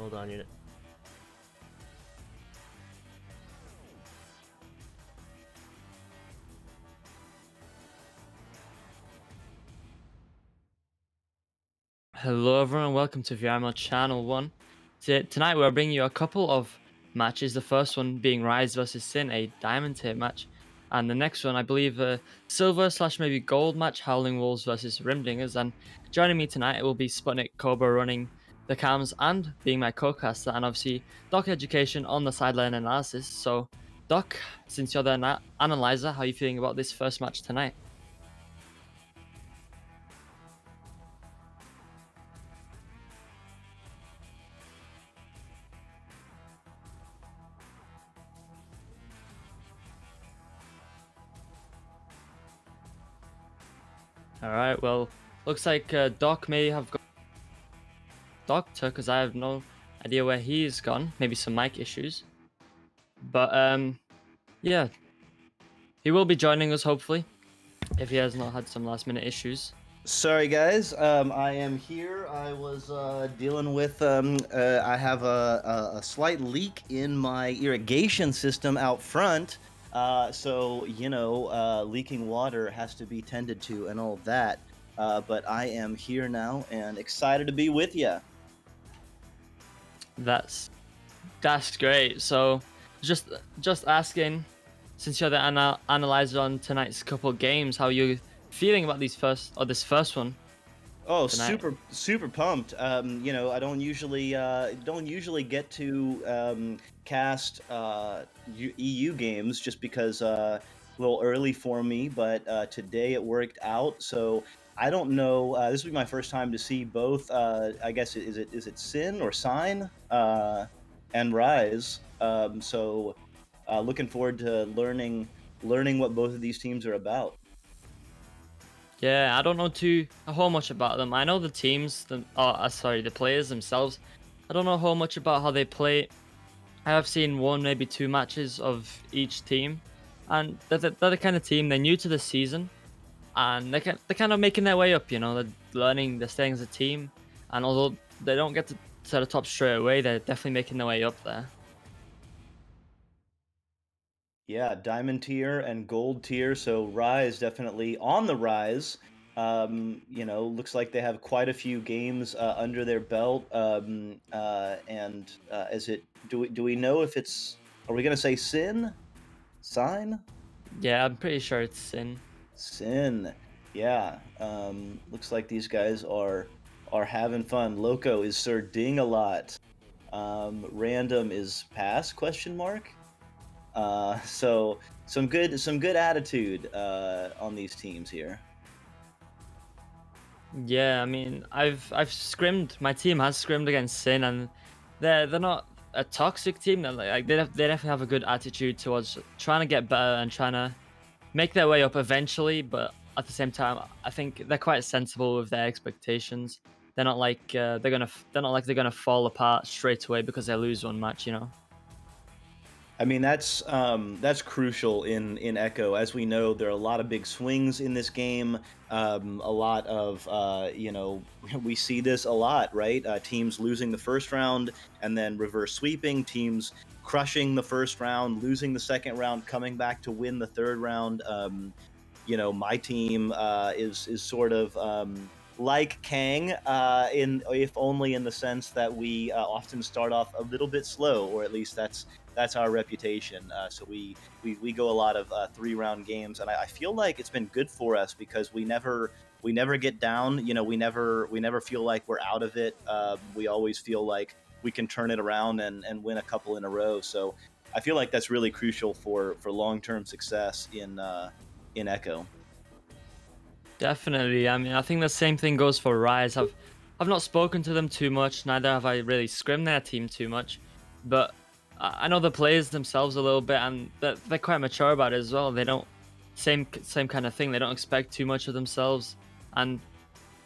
Hold on, unit. Hello everyone, welcome to VRML Channel 1. Tonight we're bringing you a couple of matches, the first one being Rise versus SYN, a diamond tier match, and the next one I believe a silver slash maybe gold match, Howling Wolves versus Rimdingers, and joining me tonight will be SputnikKobra running the cams and being my co-caster, and obviously DocEducation on the sideline analysis. So Doc, since you're the analyzer, how are you feeling about this first match tonight? Alright, well, looks like Doc may have got Doctor, because I have no idea where he's gone. Maybe some mic issues. But yeah, he will be joining us hopefully, if he has not had some last minute issues. Sorry, guys. I am here. I was dealing with. I have a slight leak in my irrigation system out front. So leaking water has to be tended to and all of that. But I am here now and excited to be with you. That's great. So just asking, since you're the analyzer on tonight's couple games, how are you feeling about this first one? Oh, Tonight. super pumped. I don't usually get to cast EU games just because a little early for me, but today it worked out. So I don't know. This will be my first time to see both. I guess is it SYN or SYN and Rise. Looking forward to learning what both of these teams are about. Yeah, I don't know a whole much about them. I know the teams, the players themselves. I don't know whole much about how they play. I have seen one, maybe two matches of each team, and they're the kind of team. They're new to the season, and they're kind of making their way up. You know, they're learning, they're staying as a team, and although they don't get to the top straight away, they're definitely making their way up there. Yeah, diamond tier and gold tier. So Rise definitely on the rise. Looks like they have quite a few games under their belt. Is it? Do we know if it's? Are we gonna say SYN? Sign? Yeah, I'm pretty sure it's in. SYN. Yeah. Looks like these guys are having fun. Loco is Sir Ding a lot. Random is pass? Question mark. So some good attitude on these teams here. Yeah, I mean, I've scrimmed. My team has scrimmed against SYN, and they're not a toxic team. They definitely have a good attitude towards trying to get better and trying to make their way up eventually. But at the same time, I think they're quite sensible with their expectations. They're not like they're gonna fall apart straight away because they lose one match. You know. I mean that's crucial in Echo. As we know, there are a lot of big swings in this game. A lot of we see this a lot, right? Teams losing the first round and then reverse sweeping. Teams crushing the first round, losing the second round, coming back to win the third round. My team is sort of like Kang, in if only in the sense that we often start off a little bit slow, or at least that's our reputation. So we go a lot of 3-round games, and I feel like it's been good for us because we never get down. We never feel like we're out of it. We always feel like we can turn it around and win a couple in a row. So I feel like that's really crucial for long-term success in Echo. Definitely. I mean, I think the same thing goes for Rise. I've not spoken to them too much. Neither have I really scrimmed their team too much. But I know the players themselves a little bit, and they're quite mature about it as well. They don't same kind of thing. They don't expect too much of themselves, and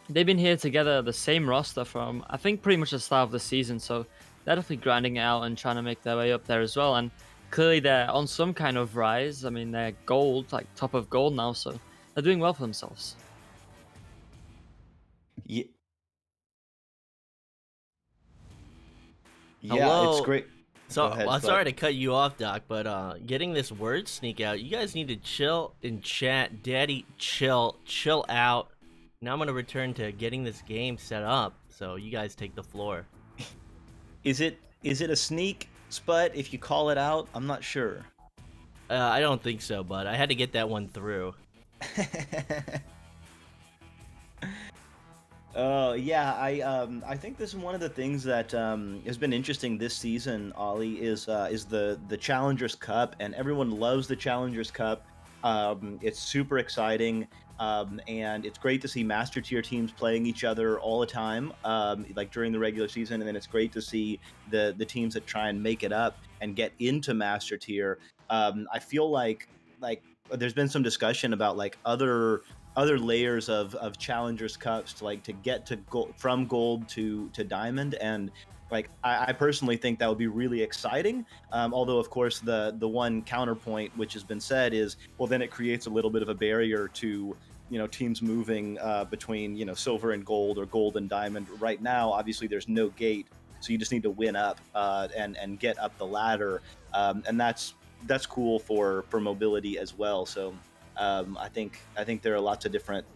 they've been here together, the same roster from I think pretty much the start of the season. So they're definitely grinding it out and trying to make their way up there as well. And clearly they're on some kind of rise. I mean, they're gold, like top of gold now, so they're doing well for themselves. Ye- Yeah, it's Hello. great. Go So, ahead, well, Spud. sorry to cut you off, Doc, but getting this word sneak out, you guys need to chill and chat. Daddy, chill out. Now I'm gonna return to getting this game set up. So you guys take the floor. Is it a sneak, Spud? If you call it out, I'm not sure. I don't think so, but I had to get that one through. Oh yeah, I think this is one of the things that has been interesting this season. Ollie is the Challengers Cup, and everyone loves the Challengers Cup. It's super exciting, and it's great to see Master Tier teams playing each other all the time, like during the regular season, and then it's great to see the teams that try and make it up and get into Master Tier. I feel like there's been some discussion about like other layers of challengers cups to like to get to gold, from gold to diamond, and like I personally think that would be really exciting, although of course the one counterpoint which has been said is, well, then it creates a little bit of a barrier to teams moving between silver and gold or gold and diamond. Right now obviously there's no gate, so you just need to win up and get up the ladder, and that's cool for mobility as well. So I think there are lots of different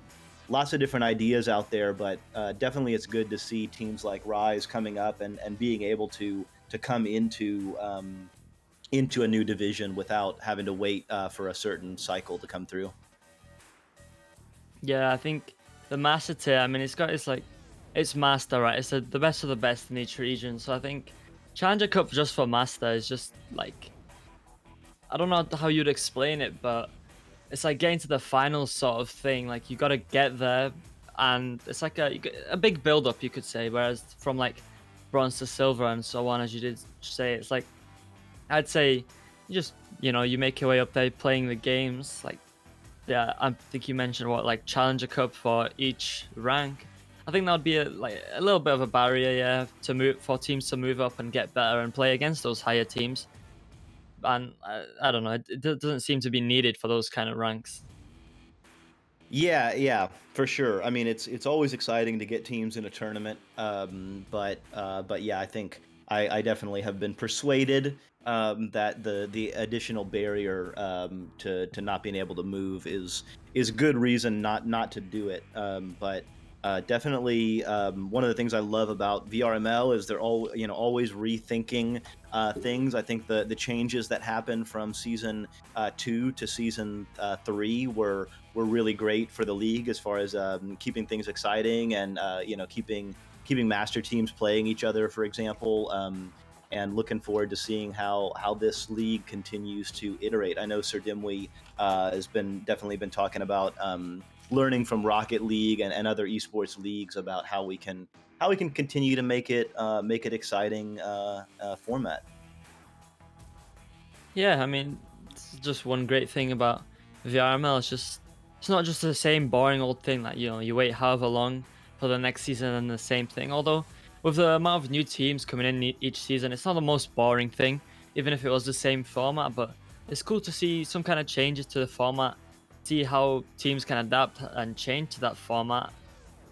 ideas out there, but definitely it's good to see teams like Rise coming up and being able to come into a new division without having to wait for a certain cycle to come through. Yeah, I think the master tier. I mean, it's master, right? It's the best of the best in each region. So I think Challenger Cup just for master is just like, I don't know how you'd explain it, but it's like getting to the final sort of thing. Like you got to get there, and it's like a big build up, you could say. Whereas from like bronze to silver and so on, as you did say, it's like I'd say you just you make your way up there playing the games. Like yeah, I think you mentioned what like Challenger Cup for each rank. I think that would be a little bit of a barrier, yeah, to move for teams to move up and get better and play against those higher teams. And I don't know, it doesn't seem to be needed for those kind of ranks. Yeah, yeah, for sure. I mean, it's always exciting to get teams in a tournament, but yeah, I think I definitely have been persuaded that the additional barrier to not being able to move is good reason not to do it. But definitely one of the things I love about VRML is they're always rethinking things. I think the changes that happened from season 2 to season 3 were really great for the league as far as keeping things exciting and keeping master teams playing each other, for example. And looking forward to seeing how this league continues to iterate. I know Sir Dimwee has been definitely been talking about learning from Rocket League and other esports leagues about how we can continue to make it exciting format. Yeah, I mean, it's just one great thing about VRML. It's not just the same boring old thing that you wait however long for the next season and the same thing. Although with the amount of new teams coming in each season, it's not the most boring thing, even if it was the same format. But it's cool to see some kind of changes to the format, see how teams can adapt and change to that format,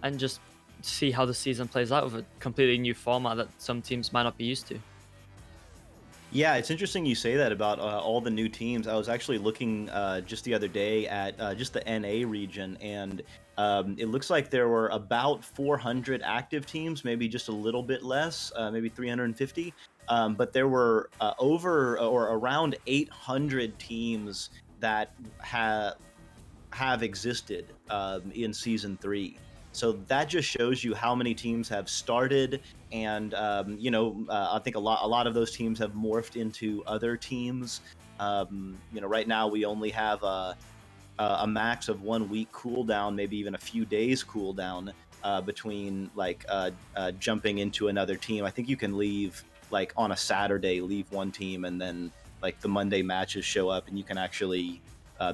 and just see how the season plays out with a completely new format that some teams might not be used to. Yeah, it's interesting you say that about all the new teams. I was actually looking just the other day at just the NA region, and it looks like there were about 400 active teams, maybe just a little bit less, maybe 350. But there were over or around 800 teams that have existed in season 3. So that just shows you how many teams have started, and I think a lot of those teams have morphed into other teams. Right now we only have a max of 1 week cooldown, maybe even a few days cooldown between like jumping into another team. I think you can leave like on a Saturday, leave one team, and then like the Monday matches show up, and you can actually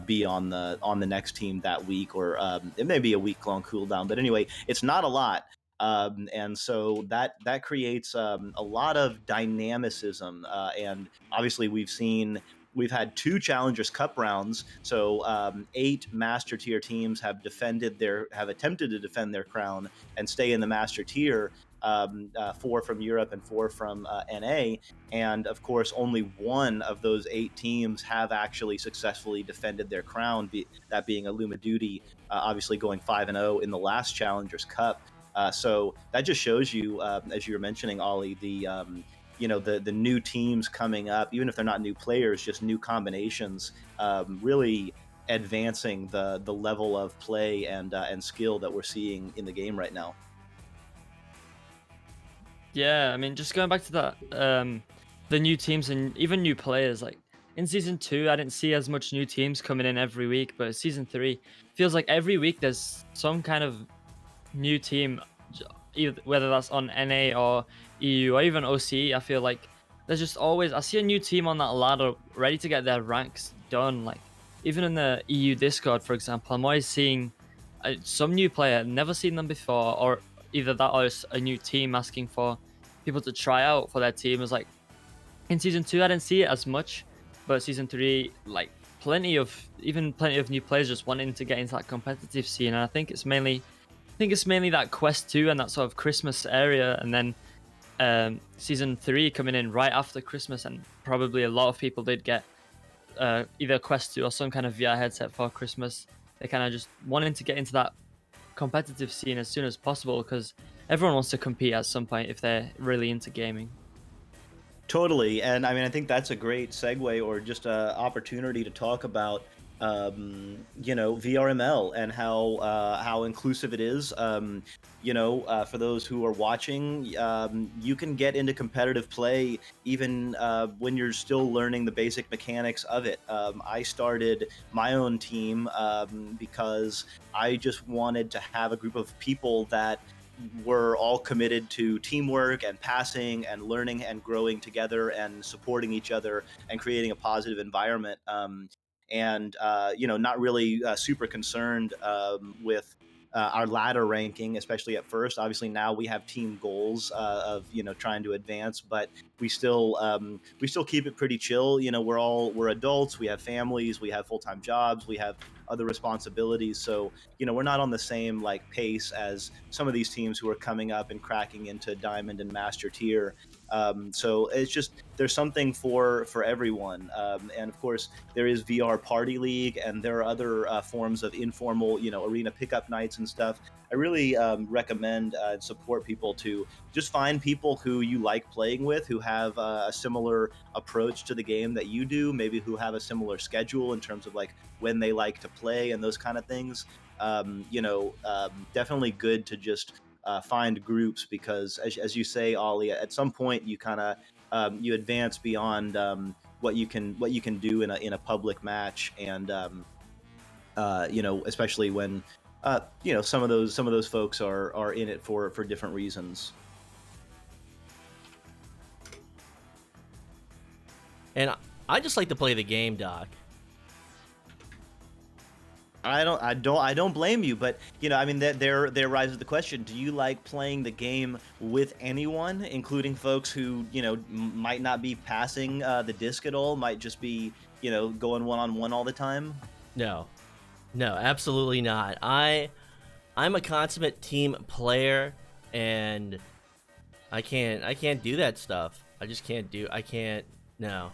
be on the next team that week, or it may be a week long cooldown. But anyway, it's not a lot. And so that creates a lot of dynamicism, and obviously we've had 2 Challengers Cup rounds, so 8 Master Tier teams have attempted to defend their crown and stay in the Master Tier. 4 from Europe and 4 from NA. And of course, only one of those 8 teams have actually successfully defended their crown, that being Illuma Duty, obviously going 5-0 in the last Challengers Cup. So that just shows you, as you were mentioning, Ollie, the new teams coming up, even if they're not new players, just new combinations, really advancing the level of play and skill that we're seeing in the game right now. Yeah, I mean, just going back to that, the new teams and even new players. Like in season 2, I didn't see as much new teams coming in every week, but season 3 feels like every week there's some kind of new team, either whether that's on NA or EU or even OCE. I feel like there's just always, I see a new team on that ladder ready to get their ranks done. Like even in the EU Discord, for example, I'm always seeing some new player, never seen them before, or either that or it's a new team asking for people to try out for their team. It's like in season 2, I didn't see it as much, but season 3, like plenty of new players just wanting to get into that competitive scene. And I think it's mainly that Quest 2 and that sort of Christmas area, and then season 3 coming in right after Christmas, and probably a lot of people did get either Quest 2 or some kind of VR headset for Christmas. They kind of just wanting to get into that competitive scene as soon as possible, because everyone wants to compete at some point if they're really into gaming. Totally, and I mean, I think that's a great segue, or just a opportunity to talk about, VRML and how inclusive it is. For those who are watching, you can get into competitive play even when you're still learning the basic mechanics of it. I started my own team because I just wanted to have a group of people that were all committed to teamwork and passing and learning and growing together and supporting each other and creating a positive environment. Not really super concerned with our ladder ranking, especially at first. Obviously, now we have team goals of trying to advance, but we still keep it pretty chill. We're adults, we have families, we have full-time jobs, we have other responsibilities, so we're not on the same like pace as some of these teams who are coming up and cracking into diamond and master tier. So it's just, there's something for everyone, and of course there is VR Party League, and there are other forms of informal arena pickup nights and stuff. I really recommend and support people to just find people who you like playing with, who have a similar approach to the game that you do, maybe who have a similar schedule in terms of like when they like to play and those kind of things. Definitely good to just find groups, because as you say, Ollie, at some point you kind of you advance beyond what you can do in a public match, and especially when some of those folks are in it for different reasons. And I just like to play the game, Doc. I don't blame you, but I mean, there rises the question: do you like playing the game with anyone, including folks who might not be passing the disc at all, might just be going one-on-one all the time? No, absolutely not. I'm a consummate team player, and I can't do that stuff. I just can't do. I can't. No.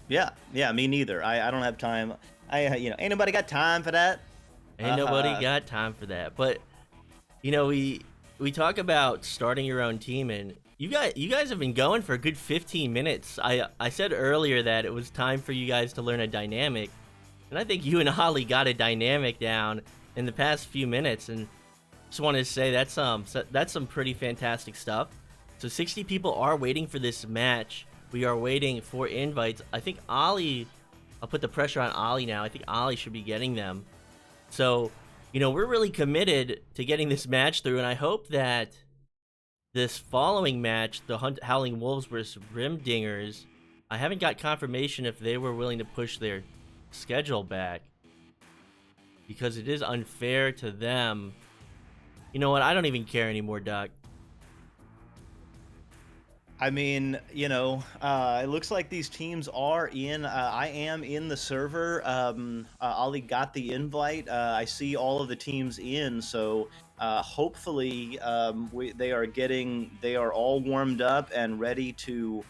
Yeah, me neither. I don't have time. Ain't nobody got time for that. Ain't nobody got time for that. But we talk about starting your own team, and you guys have been going for a good 15 minutes. I said earlier that it was time for you guys to learn a dynamic, and I think you and Holly got a dynamic down in the past few minutes, and just wanted to say that's some pretty fantastic stuff. So 60 people are waiting for this match. We are waiting for invites. I think Ollie, I'll put the pressure on Ollie now. I think Ollie should be getting them. So, we're really committed to getting this match through, and I hope that this following match, the Howling Wolves versus Rimdingers, I haven't got confirmation if they were willing to push their schedule back, because it is unfair to them. You know what? I don't even care anymore, Doc. I mean, it looks like these teams are in. I am in the server. Ollie got the invite. I see all of the teams in, so hopefully they are all warmed up and ready to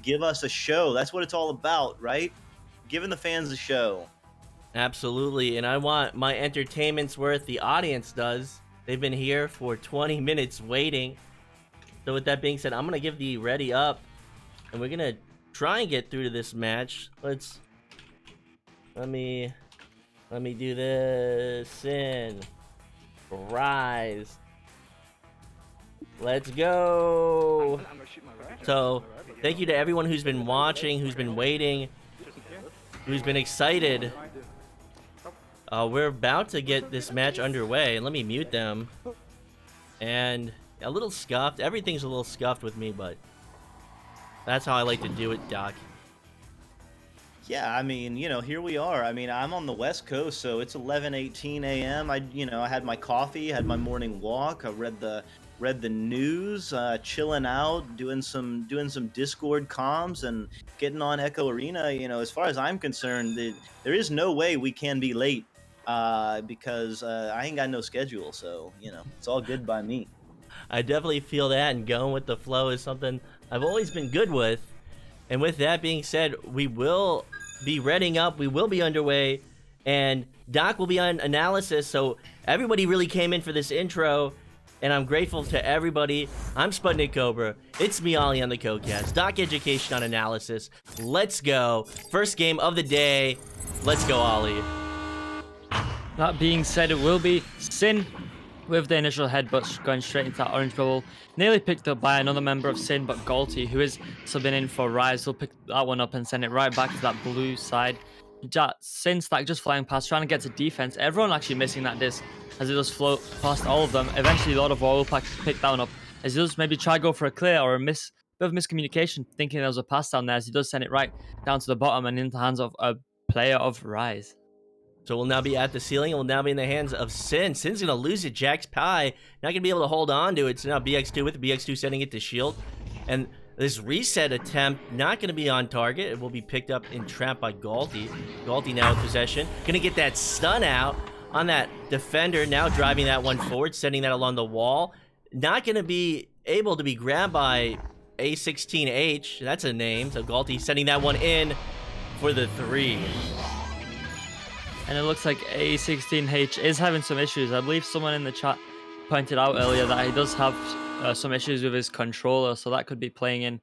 give us a show. That's what it's all about, right? Giving the fans a show. Absolutely, and I want my entertainment's worth. The audience does. They've been here for 20 minutes waiting. So with that being said, I'm gonna give the ready up, and we're gonna try and get through to this match. Let me do this. SYN, Rise. Let's go. So thank you to everyone who's been watching, who's been waiting, who's been excited. We're about to get this match underway. Let me mute them. And a little scuffed. Everything's a little scuffed with me, but that's how I like to do it, Doc. Yeah, I mean, here we are. I mean, I'm on the West Coast, so it's 11:18 a.m. I had my coffee, had my morning walk. I read the news, chilling out, doing some Discord comms, and getting on Echo Arena. As far as I'm concerned, there is no way we can be late because I ain't got no schedule. So it's all good by me. I definitely feel that, and going with the flow is something I've always been good with. And with that being said, we will be readying up, we will be underway, and Doc will be on analysis. So everybody really came in for this intro, and I'm grateful to everybody. I'm SputnikKobra. It's me, Ollie, on the CodeCast. DocEducation on analysis. Let's go. First game of the day. Let's go, Ollie. That being said, it will be SYN with the initial headbutt going straight into that orange bubble. Nearly picked up by another member of SYN, but Galti, who is subbing in for Rise, will pick that one up and send it right back to that blue side. SYN stack just flying past, trying to get to defense. Everyone actually missing that disc as it does float past all of them. Eventually, Lord of War will pick that one up as he does maybe try to go for a clear or a bit of miscommunication, thinking there was a pass down there, as he does send it right down to the bottom and into the hands of a player of Rise. So we'll now be at the ceiling. It will now be in the hands of SYN. SYN's going to lose it. Jack's Pie not going to be able to hold on to it. So now BX2 with BX2 sending it to Shield. And this reset attempt not going to be on target. It will be picked up and trapped by Galti. Galti now in possession. Going to get that stun out on that defender. Now driving that one forward, sending that along the wall. Not going to be able to be grabbed by A16H. That's a name. So Galti sending that one in for the 3. And it looks like A16H is having some issues. I believe someone in the chat pointed out earlier that he does have some issues with his controller, so that could be playing in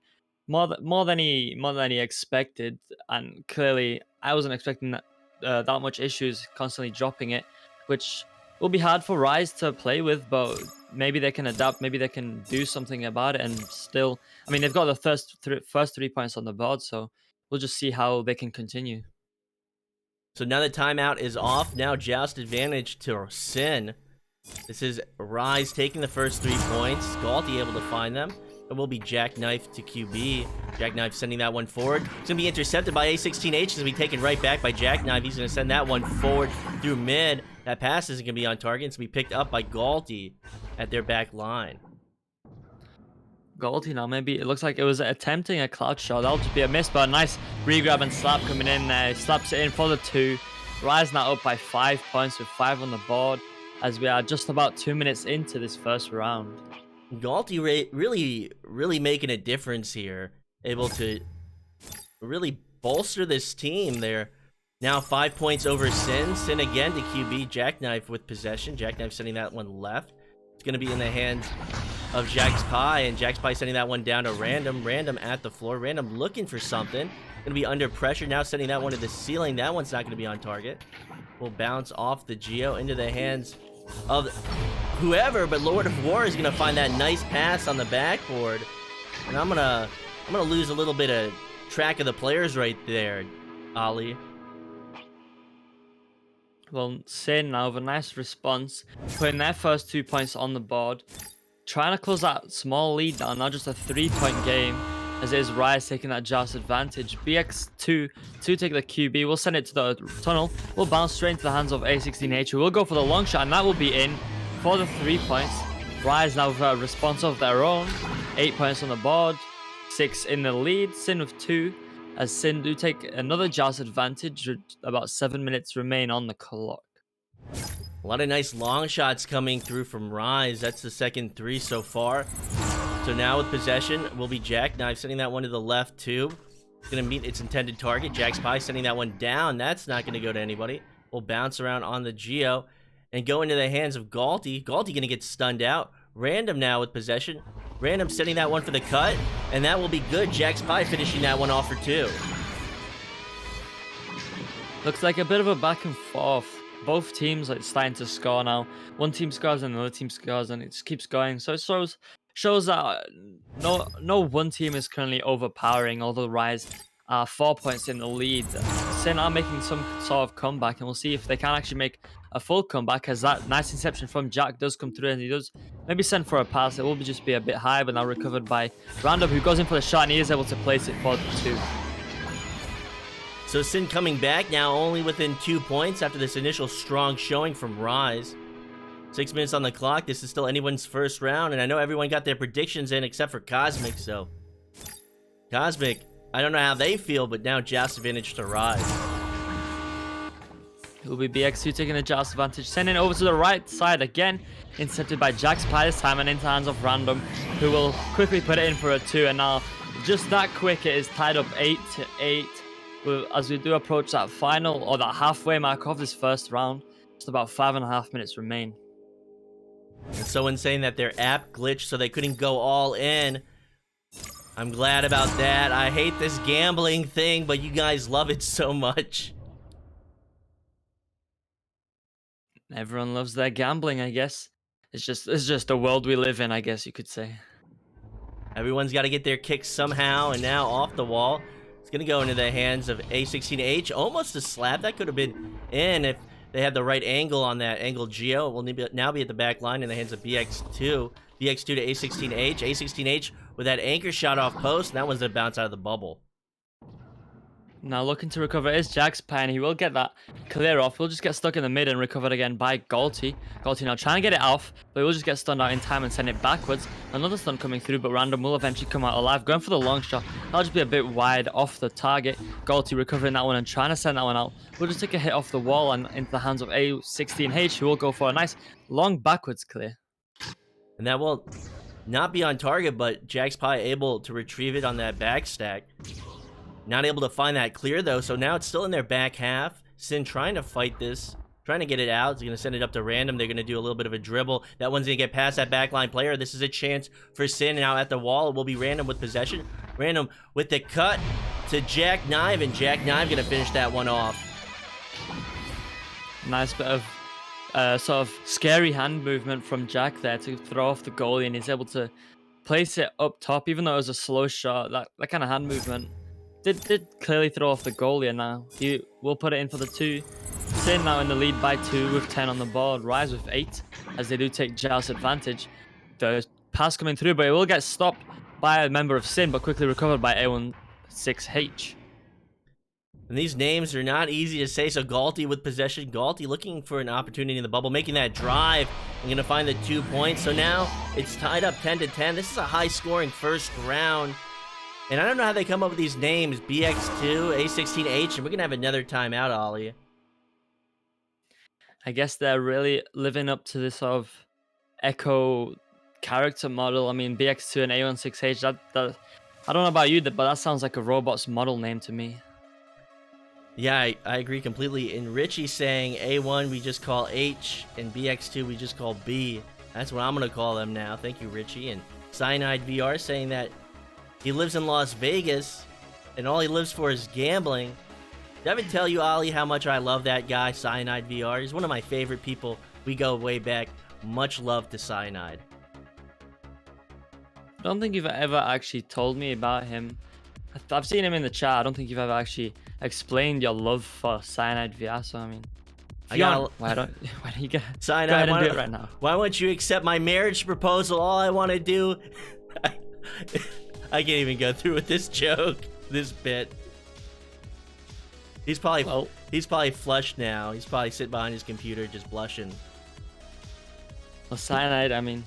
more than he expected. And clearly, I wasn't expecting that much issues, constantly dropping it, which will be hard for Rise to play with. But maybe they can adapt. Maybe they can do something about it. And still, I mean, they've got the first 3 points on the board, so we'll just see how they can continue. So now the timeout is off. Now Joust advantage to SYN. This is Rise taking the first 3 points. Galti able to find them. It will be Jackknife to QB. Jackknife sending that one forward. It's going to be intercepted by A16H. It's going to be taken right back by Jackknife. He's going to send that one forward through mid. That pass isn't going to be on target. It's going to be picked up by Galti at their back line. Galti now, maybe it looks like it was attempting a cloud shot. That'll just be a miss, but a nice re-grab and slap coming in there. He slaps it in for the 2. Rise now up by 5 points with 5 on the board as we are just about 2 minutes into this first round. Galti really making a difference here. Able to really bolster this team. They're now 5 points over SYN. SYN again to QB. Jackknife with possession. Jackknife sending that one left. It's going to be in the hands of Jack's Pie, and Jack's Pie sending that one down to Random. Random at the floor. Random looking for something. Going to be under pressure. Now sending that one to the ceiling. That one's not going to be on target. Will bounce off the Geo into the hands of whoever, but Lord of War is going to find that nice pass on the backboard. And I'm gonna lose a little bit of track of the players right there, Ollie. Well, SYN now with a nice response, putting their first 2 points on the board, trying to close that small lead down, not just a 3-point game, as it is Rise taking that Joust advantage. BX2 to take the QB, we'll send it to the tunnel, we'll bounce straight into the hands of A16H, who will go for the long shot, and that will be in for the 3 points. Rise now with a response of their own, 8 points on the board. 6 in the lead. SYN with 2, as SYN do take another Joust advantage. With about 7 minutes remain on the clock. A lot of nice long shots coming through from Rise. That's the second 3 so far. So now with possession will be Jackknife, sending that one to the left tube. It's going to meet its intended target. Jack's Pie sending that one down. That's not going to go to anybody. Will bounce around on the Geo and go into the hands of Galti. Galti going to get stunned out. Random now with possession. Random setting that one for the cut, and that will be good. Jack's Pie finishing that one off for 2. Looks like a bit of a back and forth. Both teams like starting to score now. One team scores and another team scores, and it just keeps going. So it shows that no one team is currently overpowering. Although Rise are 4 points in the lead, SYN are making some sort of comeback, and we'll see if they can actually make a full comeback, as that nice interception from Jack does come through, and he does maybe send for a pass. It will just be a bit high, but now recovered by Random, who goes in for the shot, and he is able to place it for 2. So SYN coming back now only within 2 points after this initial strong showing from Rise. 6 minutes on the clock. This is still anyone's first round, and I know everyone got their predictions in except for Cosmic, so Cosmic, I don't know how they feel, but now Joust advantage to Rise. It will be BX2 taking a Joust advantage, sending it over to the right side again, intercepted by Jack's Pie this time and into the hands of Random, who will quickly put it in for a 2, and now just that quick it is tied up 8-8. As we do approach that final, or that halfway mark of this first round. Just about 5.5 minutes remain. And someone's saying that their app glitched so they couldn't go all in. I'm glad about that. I hate this gambling thing, but you guys love it so much. Everyone loves their gambling, I guess. It's just the world we live in, I guess you could say. Everyone's got to get their kicks somehow, and now off the wall. It's going to go into the hands of A16H. Almost a slap. That could have been in if they had the right angle on that angle Geo. It will now be at the back line in the hands of BX2. BX2 to A16H. A16H with that anchor shot off post, and that one's going to bounce out of the bubble. Now looking to recover is Jack's Pie, and he will get that clear off. He'll just get stuck in the mid and recovered again by Galti. Galti now trying to get it off, but he will just get stunned out in time and send it backwards. Another stun coming through, but Random will eventually come out alive. Going for the long shot. That'll just be a bit wide off the target. Galti recovering that one and trying to send that one out. We'll just take a hit off the wall and into the hands of A16H, who will go for a nice long backwards clear. And that will not be on target, but Jack's Pie able to retrieve it on that backstack. Not able to find that clear, though, so now it's still in their back half. SYN trying to fight this, trying to get it out. He's going to send it up to Random. They're going to do a little bit of a dribble. That one's going to get past that backline player. This is a chance for SYN. Now at the wall, it will be Random with possession. Random with the cut to Jackknife, and Jackknife going to finish that one off. Nice bit of sort of scary hand movement from Jack there to throw off the goalie, and he's able to place it up top, even though it was a slow shot. That kind of hand movement did clearly throw off the goalie, and now he will put it in for the 2. SYN now in the lead by 2 with 10 on the board. Rise with 8, as they do take Joust advantage. The pass coming through, but it will get stopped by a member of SYN, but quickly recovered by A16H. And these names are not easy to say, so Galti with possession. Galti looking for an opportunity in the bubble, making that drive, and going to find the 2 points. So now it's tied up 10-10. This is a high-scoring first round. And I don't know how they come up with these names, BX2, A16H, and we're going to have another timeout, Ollie. I guess they're really living up to this sort of Echo character model. I mean, BX2 and A16H, that I don't know about you, but that sounds like a robot's model name to me. Yeah, I agree completely. And Richie saying A1 we just call H, and BX2 we just call B. That's what I'm going to call them now. Thank you, Richie. And Cyanide VR saying that he lives in Las Vegas, and all he lives for is gambling. Did I ever tell you, Ollie, how much I love that guy, Cyanide VR? He's one of my favorite people. We go way back. Much love to Cyanide. I don't think you've ever actually told me about him. I've seen him in the chat. I don't think you've ever actually explained your love for Cyanide VR. So I mean, why don't you get Cyanide? Go ahead and do it right now? Why won't you accept my marriage proposal? All I want to do. I can't even go through with this joke, this bit. He's probably flushed now. He's probably sitting behind his computer just blushing. Well, Cyanide, I mean,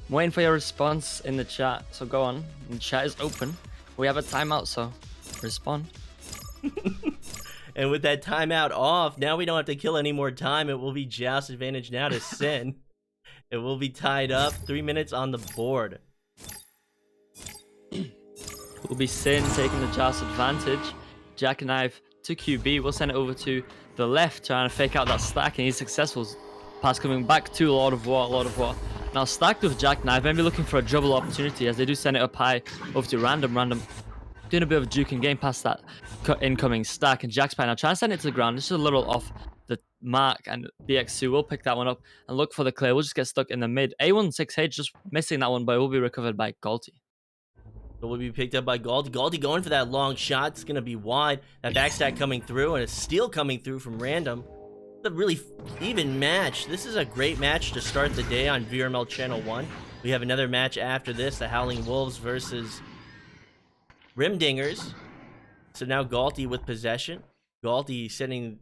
I'm waiting for your response in the chat. So go on. The chat is open. We have a timeout, so respond. And with that timeout off, now we don't have to kill any more time. It will be Joust's advantage now to SYN. It will be tied up. 3 minutes on the board. It will be SYN taking the Joust advantage. Jackknife to QB. We'll send it over to the left, trying to fake out that stack, and he's successful. Pass coming back to Lord of War, Lord of War. Now stacked with Jackknife, maybe looking for a double opportunity as they do send it up high over to Random. Doing a bit of juke and game past that incoming stack, and Jack's now trying to send it to the ground. This is a little off the mark, and BX2 will pick that one up and look for the clear. We'll just get stuck in the mid. A16H just missing that one, but it will be recovered by Galti. It will be picked up by Galti. Galti going for that long shot. It's going to be wide. That backstack coming through, and a steal coming through from Random. It's a really even match. This is a great match to start the day on VRML Channel 1. We have another match after this, the Howling Wolves versus Rimdingers. So now Galti with possession. Galti sending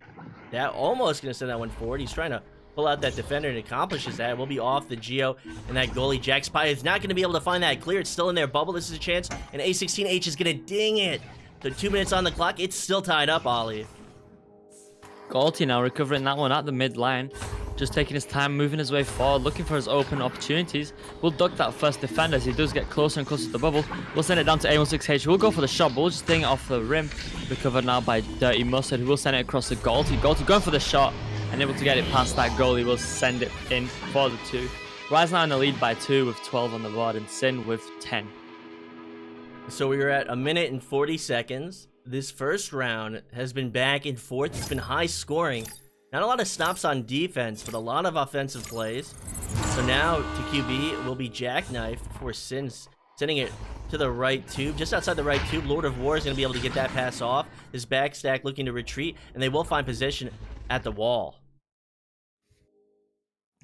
that, almost going to send that one forward. He's trying to pull out that defender and accomplishes that. It will be off the Geo, and that goalie Jack Spy is not going to be able to find that clear. It's still in their bubble. This is a chance, and A16H is going to ding it. So 2 minutes on the clock. It's still tied up, Ollie. Galti now recovering that one at the mid line. Just taking his time, moving his way forward, looking for his open opportunities. We'll duck that first defender as he does get closer and closer to the bubble. We'll send it down to A16H. We'll go for the shot, but we'll just ding it off the rim. Recovered now by Dirty Mustard, who will send it across to Galti. Galti going for the shot and able to get it past that goalie. Will send it in for the 2. Rise now in the lead by 2 with 12 on the board, and SYN with 10. So we are at 1 minute and 40 seconds. This first round has been back and forth. It's been high scoring. Not a lot of stops on defense, but a lot of offensive plays. So now to QB will be Jackknife for SYN, sending it to the right tube, just outside the right tube. Lord of War is going to be able to get that pass off. This backstack looking to retreat, and they will find position at the wall.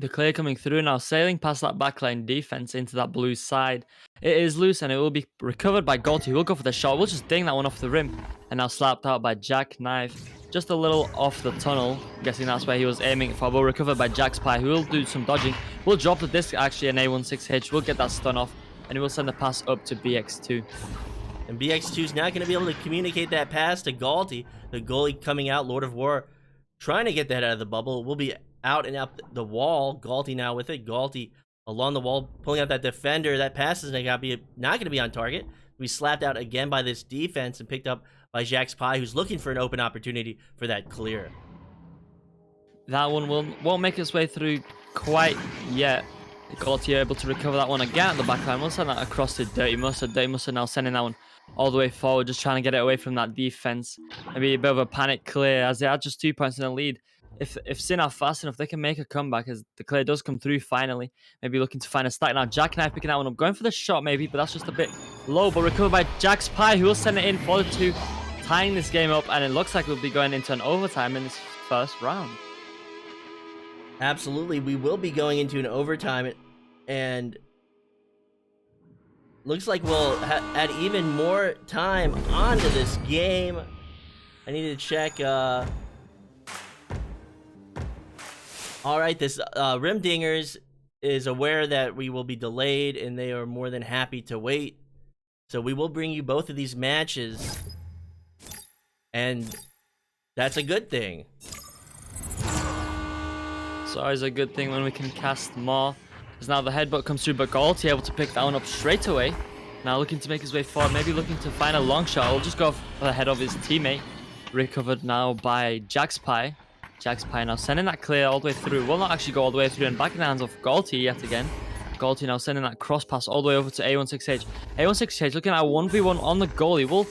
The clear coming through now, sailing past that backline defense into that blue side. It is loose and it will be recovered by Galti, who will go for the shot. We'll just ding that one off the rim, and now slapped out by Jackknife. Just a little off the tunnel. I'm guessing that's where he was aiming for, but recovered by Jack Spy, who will do some dodging. We'll drop the disc actually, an A16H. We'll get that stun off, and he will send the pass up to BX2. And BX2 is not going to be able to communicate that pass to Galti. The goalie coming out, Lord of War, trying to get that out of the bubble. Will be out and up the wall. Galti now with it. Galti along the wall, pulling out that defender. That pass is not going to be on target. We slapped out again by this defense and picked up by Jack's Pie, who's looking for an open opportunity for that clear. That one won't make its way through quite yet. Galti able to recover that one again at the back line. We'll send that across to Dirty Mustard. Dirty Mustard now sending that one all the way forward, just trying to get it away from that defense. Maybe a bit of a panic clear as they are just 2 points in the lead. If SYN are fast enough, they can make a comeback as the clear does come through finally. Maybe looking to find a stack now. Jackknife picking that one up, going for the shot maybe, but that's just a bit low. But recovered by Jack's Pie, who will send it in for the 2, tying this game up, and it looks like we'll be going into an overtime in this first round. Absolutely, we will be going into an overtime, and looks like we'll add even more time onto this game. I need to check. All right, this Rimdingers is aware that we will be delayed, and they are more than happy to wait. So we will bring you both of these matches, and that's a good thing. It's always a good thing when we can cast more. As now the headbutt comes through, but Galti able to pick that one up straight away. Now looking to make his way forward, maybe looking to find a long shot. He'll just go for the head of his teammate. Recovered now by Jack's Pie. Jack's Pie now sending that clear all the way through. Will not actually go all the way through, and back in the hands of Galti yet again. Galti now sending that cross pass all the way over to A16H. A16H looking at a 1v1 on the goalie. Will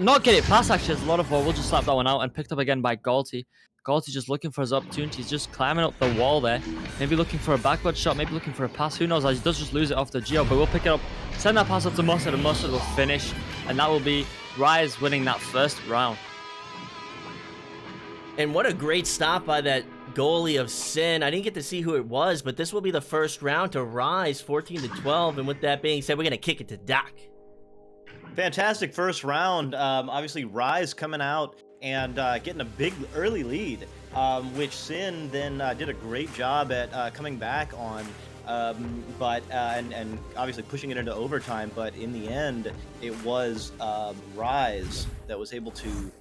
not get it past actually. There's a lot of We'll just slap that one out, and picked up again by Galti. Galti just looking for his opportunities, just climbing up the wall there. Maybe looking for a backward shot, maybe looking for a pass. Who knows? He does just lose it off the Geo, but we'll pick it up. Send that pass up to Mustard, and Mustard will finish. And that will be Rise winning that first round. And what a great stop by that goalie of SYN. I didn't get to see who it was, but this will be the first round to Rise 14-12. And with that being said, we're going to kick it to Doc. Fantastic first round. Obviously, Rise coming out and getting a big early lead, which SYN then did a great job at coming back on. But and obviously pushing it into overtime. But in the end, it was Rise that was able to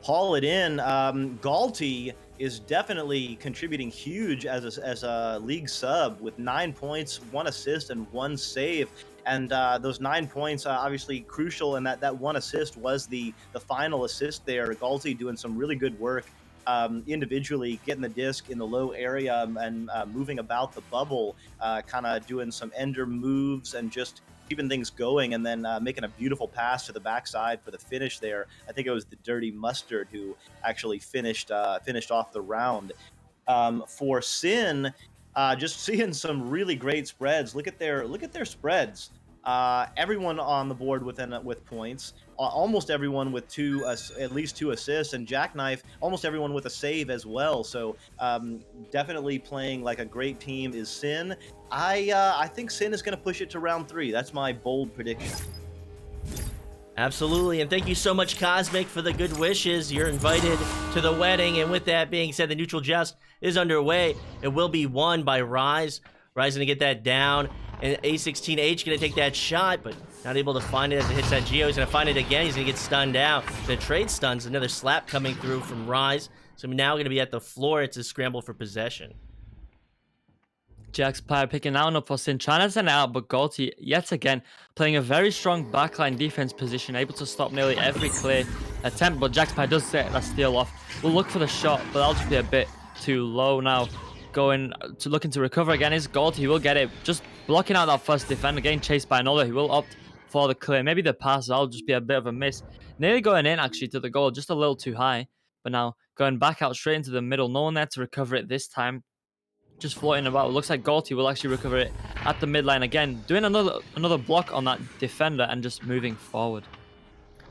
haul it in. Galti is definitely contributing huge as a league sub with 9 points, 1 assist, and 1 save. And those 9 points obviously crucial, and that 1 assist was the final assist there. Galti doing some really good work individually, getting the disc in the low area and moving about the bubble, kind of doing some ender moves and just keeping things going, and then making a beautiful pass to the backside for the finish there. I think it was the Dirty Mustard who actually finished off the round. For SYN, just seeing some really great spreads. Look at their spreads. Everyone on the board with points. Almost everyone with at least 2 assists, and Jackknife, almost everyone with a save as well. So definitely playing like a great team is SYN. I think SYN is going to push it to round 3. That's my bold prediction. Absolutely, and thank you so much, Cosmic, for the good wishes. You're invited to the wedding, and with that being said, the neutral joust is underway. It will be won by Rise. Rise gonna get that down, and A16H gonna take that shot, but not able to find it as it hits that Geo. He's gonna find it again. He's gonna get stunned out. The trade stuns, another slap coming through from Rise. So now gonna be at the floor. It's a scramble for possession. JaxPy picking that one up for SYN, trying to send it out, but Galti, yet again, playing a very strong backline defense position, able to stop nearly every clear attempt, but JaxPy does set that steal off. We'll look for the shot, but that'll just be a bit too low now. Looking to recover again is Galti. He will get it, just blocking out that first defender, getting chased by another. He will opt for the clear. Maybe the pass, that'll just be a bit of a miss. Nearly going in, actually, to the goal, just a little too high, but now going back out straight into the middle. No one there to recover it this time. Just floating about. It looks like Galti will actually recover it at the midline again, doing another block on that defender and just moving forward.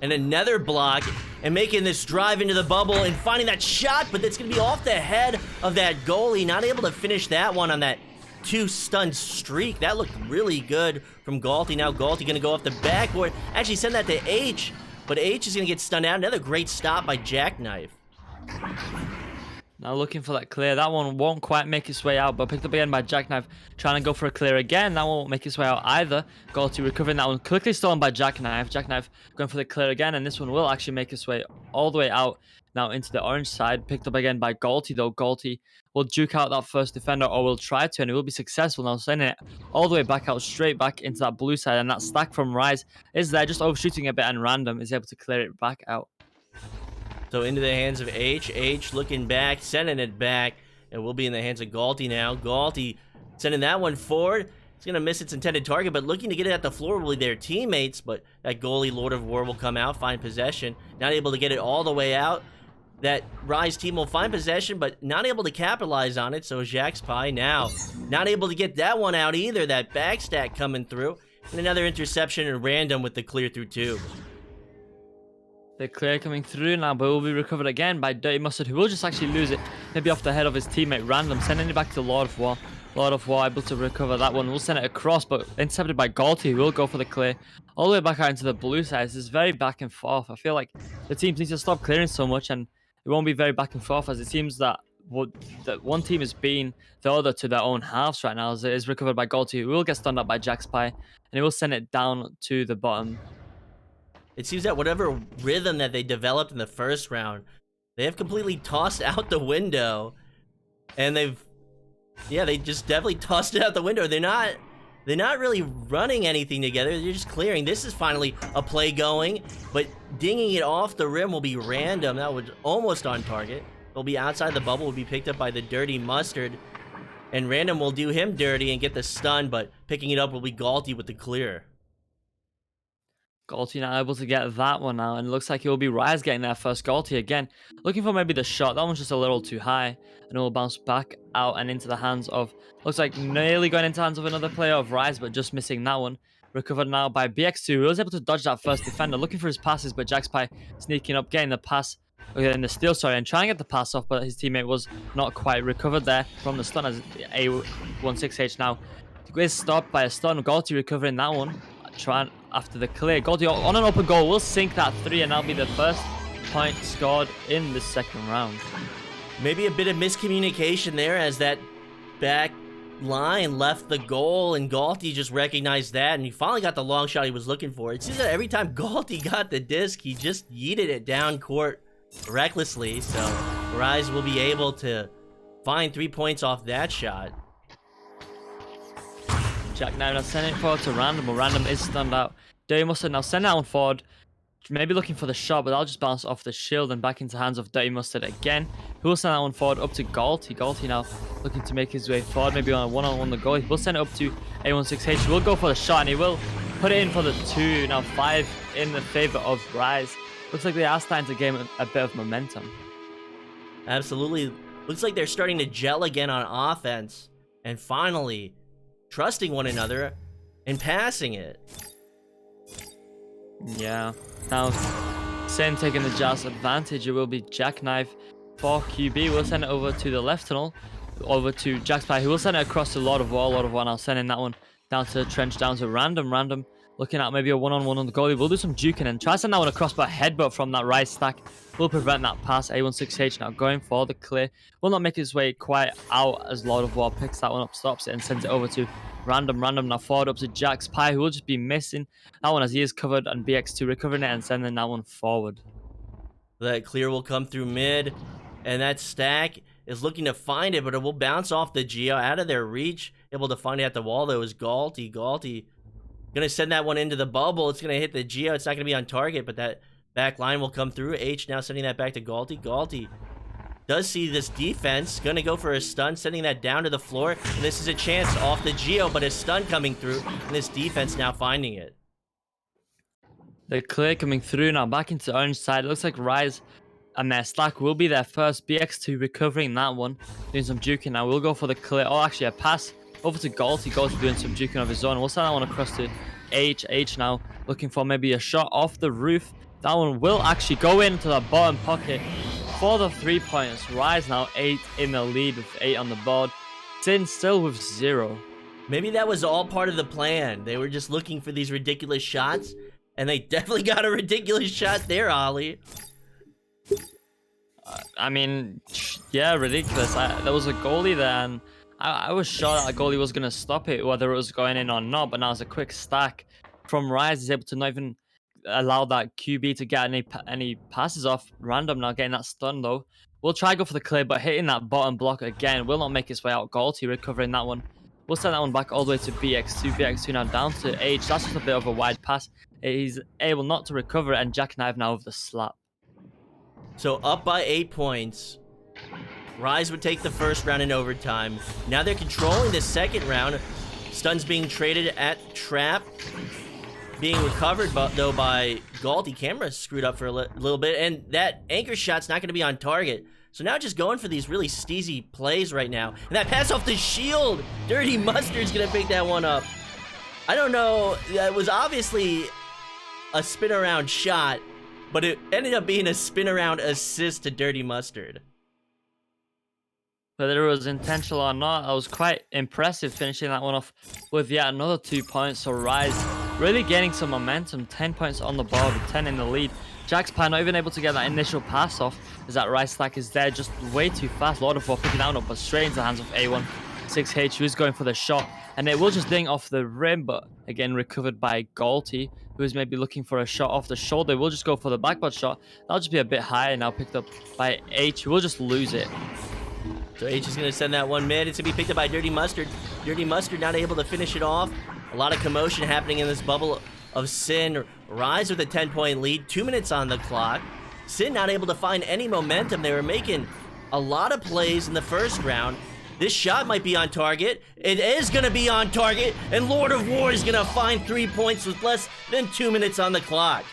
And another block, and making this drive into the bubble and finding that shot, but that's going to be off the head of that goalie. Not able to finish that one on that 2 stun streak. That looked really good from Galti. Now Galti going to go off the backboard. Actually send that to H, but H is going to get stunned out. Another great stop by Jackknife. Now looking for that clear. That one won't quite make its way out, but picked up again by Jackknife, trying to go for a clear again. That won't make its way out either. Galti recovering that one, quickly stolen by Jackknife. Jackknife going for the clear again, and this one will actually make its way all the way out now into the orange side. Picked up again by Galti, though. Galti will juke out that first defender, or will try to, and he will be successful now, sending it all the way back out, straight back into that blue side, and that stack from Rise is there, just overshooting a bit, and Random is able to clear it back out. So into the hands of H. H looking back, sending it back. It will be in the hands of Galti now. Galti sending that one forward. It's going to miss its intended target, but looking to get it at the floor will be their teammates. But that goalie, Lord of War, will come out, find possession. Not able to get it all the way out. That Rise team will find possession, but not able to capitalize on it. So JaxPy now not able to get that one out either. That backstack coming through. And another interception and Random with the clear through 2. The clear coming through now, but will be recovered again by Dirty Mustard, who will just actually lose it, maybe off the head of his teammate Random, sending it back to Lord of War. Lord of War able to recover that one. We'll send it across, but intercepted by Galti, who will go for the clear all the way back out into the blue side. This is very back and forth. I feel like the teams need to stop clearing so much, and it won't be very back and forth, as it seems that one team is beating the other to their own halves right now, as it is recovered by Galti, who will get stunned up by JaxPy, and he will send it down to the bottom. It seems that whatever rhythm that they developed in the first round, they have completely tossed out the window. And they just definitely tossed it out the window. They're not really running anything together. They're just clearing. This is finally a play going, but dinging it off the rim will be Random. That was almost on target. It'll be outside the bubble, will be picked up by the Dirty Mustard. And Random will do him dirty and get the stun, but picking it up will be Galti with the clear. Galti now able to get that one now, and it looks like it will be Rise getting their first. Galti again, looking for maybe the shot. That one's just a little too high, and it will bounce back out and into the hands of, looks like nearly going into the hands of another player of Rise, but just missing that one. Recovered now by BX2, who was able to dodge that first defender, looking for his passes, but JaxPy sneaking up, getting the pass, getting the steal, sorry, and trying to get the pass off, but his teammate was not quite recovered there from the stun, as A16H now is stopped by a stun. Galti recovering that one, trying after the clear. Galti on an open goal will sink that 3, and that'll be the first point scored in the second round. Maybe a bit of miscommunication there, as that back line left the goal, and Galti just recognized that, and he finally got the long shot he was looking for. It seems that every time Galti got the disc, he just yeeted it down court recklessly, so Rise will be able to find 3 points off that shot. Jack now sending it forward to Random, but Random is stunned out. Dirty Mustard now send that one forward. Maybe looking for the shot, but that'll just bounce off the shield and back into hands of Dirty Mustard again. Who will send that one forward up to Galti. Galti now looking to make his way forward, maybe on a one-on-one the goal. He will send it up to A16H. He will go for the shot, and he will put it in for the 2. Now 5 in the favor of Rise. Looks like they are starting to gain a bit of momentum. Absolutely. Looks like they're starting to gel again on offense, and finally trusting one another and passing it. Yeah. Now, SYN taking the Jazz advantage. It will be Jackknife for QB. We'll send it over to the left tunnel, over to Jack Spy, who will send it across to Lord of War. Lord of War now sending that one down to the trench, down to Random. Random looking at maybe a one-on-one on the goalie. We'll do some juking and try to send that one across, but headbutt from that right stack will prevent that pass. A16H now going for the clear. Will not make his way quite out as Lord of War picks that one up, stops it, and sends it over to Random. Random now forward up to Jack Spy, who will just be missing that one as he is covered, and BX2 recovering it and sending that one forward. That clear will come through mid, and that stack is looking to find it, but it will bounce off the Geo out of their reach. Able to find it at the wall, though, is Galti. Galti gonna send that one into the bubble. It's gonna hit the Geo. It's not gonna be on target, but that back line will come through. H now sending that back to Galti. Galti does see this defense, gonna go for a stun, sending that down to the floor, and this is a chance off the Geo, but a stun coming through, and this defense now finding it. The clear coming through now back into the orange side. It looks like Rise and their stack will be their first. BX2 recovering that one, doing some juking now. We'll go for the clear. Oh, actually a pass over to Galti. Galti doing some juking of his own. We'll send that one across to H. H now looking for maybe a shot off the roof. That one will actually go into the bottom pocket for the 3 points. Rise now 8 in the lead with 8 on the board. SYN still with 0. Maybe that was all part of the plan. They were just looking for these ridiculous shots, and they definitely got a ridiculous shot there, Ollie. I mean, yeah, ridiculous. There was a goalie there, and I was sure that a goalie was going to stop it, whether it was going in or not. But now it's a quick stack from Rise. He's able to not even allow that QB to get any passes off. Random now getting that stun, though. We'll try go for the clear, but hitting that bottom block again will not make his way out. Galti recovering that one. We'll send that one back all the way to BX2. BX2 now down to H. That's just a bit of a wide pass. He's able not to recover it, and Jackknife now with the slap. So up by 8 points. Rise would take the first round in overtime. Now they're controlling the second round. Stuns being traded at trap. Being recovered, though, by Galti. Camera screwed up for a little bit. And that anchor shot's not going to be on target. So now just going for these really steezy plays right now. And that pass off the shield. Dirty Mustard's going to pick that one up. I don't know. That was obviously a spin around shot, but it ended up being a spin around assist to Dirty Mustard. Whether it was intentional or not, I was quite impressive finishing that one off with yet another 2 points. So Rise really gaining some momentum. 10 points on the board with 10 in the lead. Jack's Pie not even able to get that initial pass off as that right stack is there just way too fast. Lord of War picking that one up, but straight into the hands of A1. 6H, who's going for the shot, and it will just ding off the rim, but again recovered by Galti, who's maybe looking for a shot off the shoulder. We'll just go for the backboard shot. That'll just be a bit higher now, picked up by H, who will just lose it. So H is going to send that one mid. It's going to be picked up by Dirty Mustard. Dirty Mustard not able to finish it off. A lot of commotion happening in this bubble of SYN. Rise with a 10-point lead. 2 minutes on the clock. SYN not able to find any momentum. They were making a lot of plays in the first round. This shot might be on target. It is going to be on target. And Lord of War is going to find 3 points with less than 2 minutes on the clock.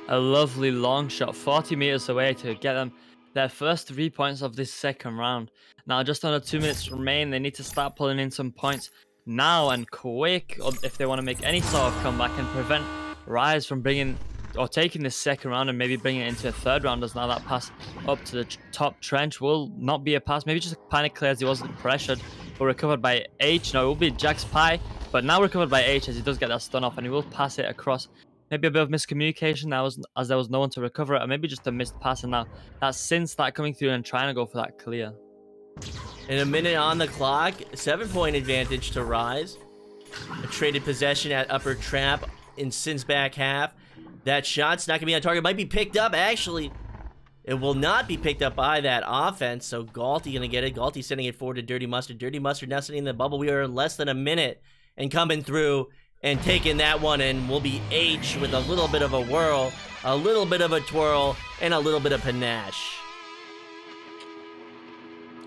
A lovely long shot, 40 meters away to get them their first 3 points of this second round. Now just under 2 minutes remain. They need to start pulling in some points now and quick if they want to make any sort of comeback and prevent Rise from bringing or taking this second round and maybe bringing it into a third round. As now that pass up to the top trench will not be a pass, maybe just a panic clear as he wasn't pressured, but recovered by H. No, it will be Jack's Pie, but now recovered by H as he does get that stun off, and he will pass it across. Maybe a bit of miscommunication now as there was no one to recover it, or maybe just a missed pass, and now that SYN start coming through and trying to go for that clear. And a minute on the clock. 7-point advantage to Rise. A traded possession at upper trap in SYN's back half. That shot's not going to be on target. It might be picked up, actually. It will not be picked up by that offense, so Galti going to get it. Galti sending it forward to Dirty Mustard. Dirty Mustard now sitting in the bubble. We are in less than a minute and coming through and taking that one, and will be H with a little bit of a whirl, a little bit of a twirl, and a little bit of panache.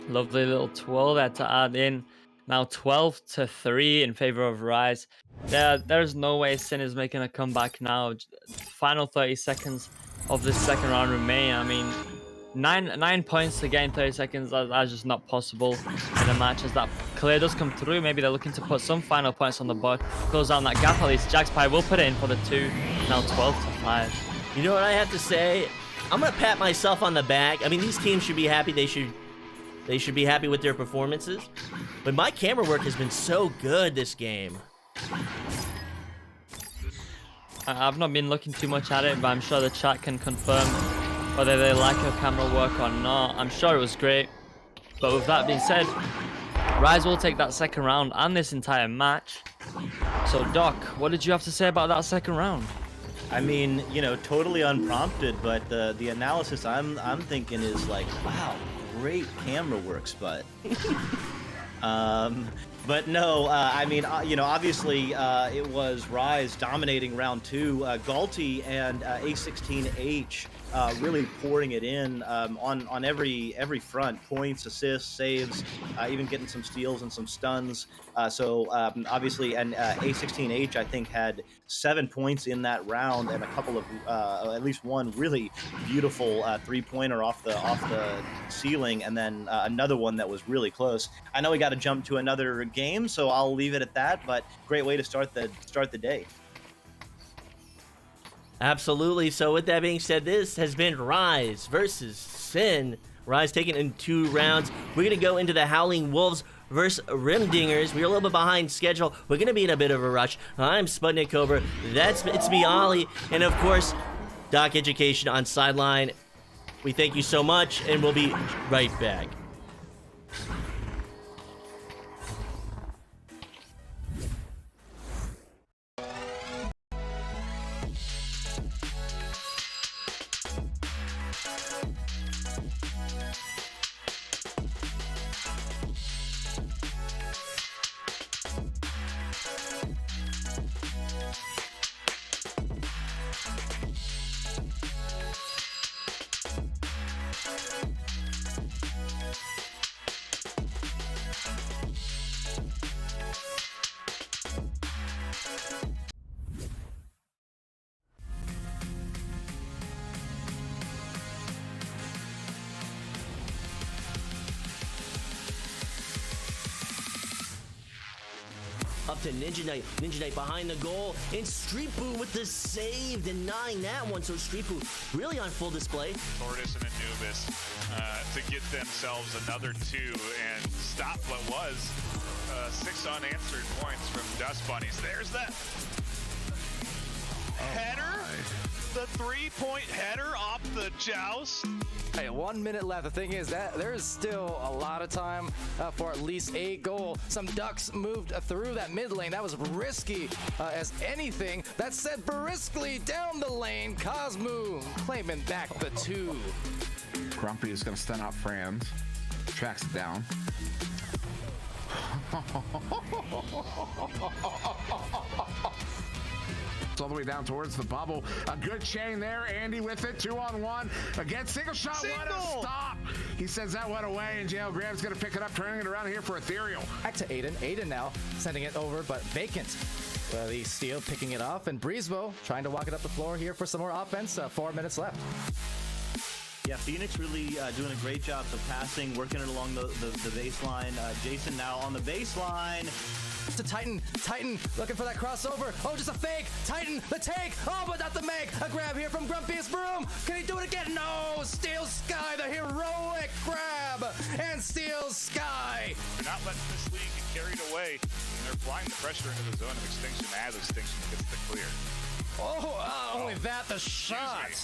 Lovely little twirl there to add in. Now 12-3 in favor of Rise. There's no way SYN is making a comeback now. Final 30 seconds of this second round remain. I mean, nine points to get in 30 seconds, that's just not possible in a match. As that clear does come through, maybe they're looking to put some final points on the board. Close down that gap at least. Jackspie will put it in for the 2. Now 12-5. You know what I have to say? I'm going to pat myself on the back. I mean, these teams should be happy. They should be happy with their performances. But my camera work has been so good this game. I've not been looking too much at it, but I'm sure the chat can confirm whether they like her camera work or not. I'm sure it was great. But with that being said, Rise will take that second round and this entire match. So Doc, what did you have to say about that second round? I mean, you know, totally unprompted, but the analysis I'm thinking is like, wow, great camera work, Sput. But no, I mean, you know, obviously it was Rise dominating round 2. Galti and A16H really pouring it in on every front. Points, assists, saves, even getting some steals and some stuns. So obviously, and A16H I think had 7 points in that round, and a couple of at least one really beautiful 3-pointer off the ceiling, and then another one that was really close. I know we got to jump to another game, so I'll leave it at that. But great way to start the day. Absolutely. So with that being said, this has been Rise versus SYN. Rise taken in 2 rounds. We're going to go into the Howling Wolves versus Rimdingers. We're a little bit behind schedule. We're going to be in a bit of a rush. I'm SputnikKobra. It's me, Ollie. And of course, DocEducation on sideline. We thank you so much, and we'll be right back. Up to Ninja Knight. Ninja Knight behind the goal. And Street Boo with the save, denying that one. So Street Boo really on full display. Tortoise and Anubis to get themselves another 2 and stop what was 6 unanswered points from Dust Bunnies. There's that header. The 3-point header off the joust. Hey, 1 minute left. The thing is that there is still a lot of time for at least a goal. Some Ducks moved through that mid lane. That was risky as anything. That said, briskly down the lane. Cosmo claiming back the 2. Grumpy is going to stun out Franz. Tracks it down. All the way down towards the bubble. A good chain there. Andy with it. 2-on-1. Again, single shot. What a stop. He sends that one away, and Jail Graham's going to pick it up, turning it around here for Ethereal. Back to Aiden. Aiden now sending it over, but vacant. The steal picking it off, and Breezebo trying to walk it up the floor here for some more offense. 4 minutes left. Yeah, Phoenix really doing a great job of passing, working it along the baseline. Jason now on the baseline. To Titan looking for that crossover. Oh, just a fake. Titan, the take. Oh, but not the make. A grab here from Grumpy's Broom. Can he do it again? No. Steel Sky, the heroic grab, and Steel Sky. They're not letting this league get carried away, and they're applying the pressure into the zone of Extinction as Extinction gets the clear. Oh, only that, the shot.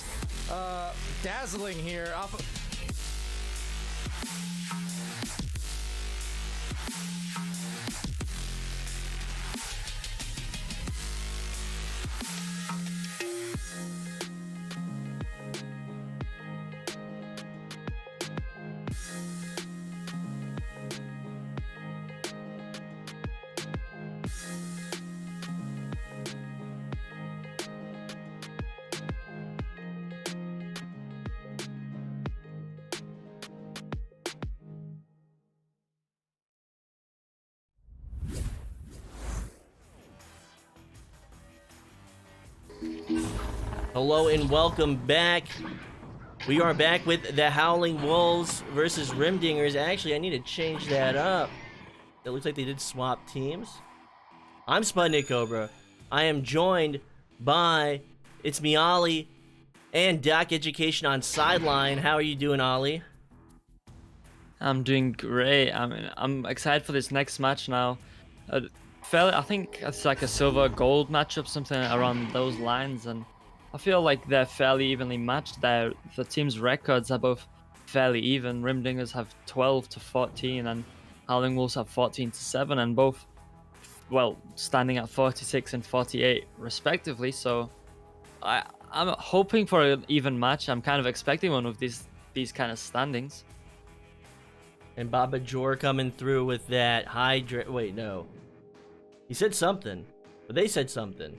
Dazzling here. Hello and welcome back. We are back with the Howling Wolves versus Rimdingers. Actually, I need to change that up. It looks like they did swap teams. I'm SputnikKobra. I am joined by, it's me, Ollie, and DocEducation on sideline. How are you doing, Ollie? I'm doing great. I'm excited for this next match now. I think it's like a silver gold matchup, something around those lines, and I feel like they're fairly evenly matched there. The team's records are both fairly even. Rimdingers have 12-14 and Howling Wolves have 14-7, and both, well, standing at 46 and 48 respectively. So I'm hoping for an even match. I'm kind of expecting one of these kind of standings. And Baba Jor coming through with that wait, no. He said something, but they said something.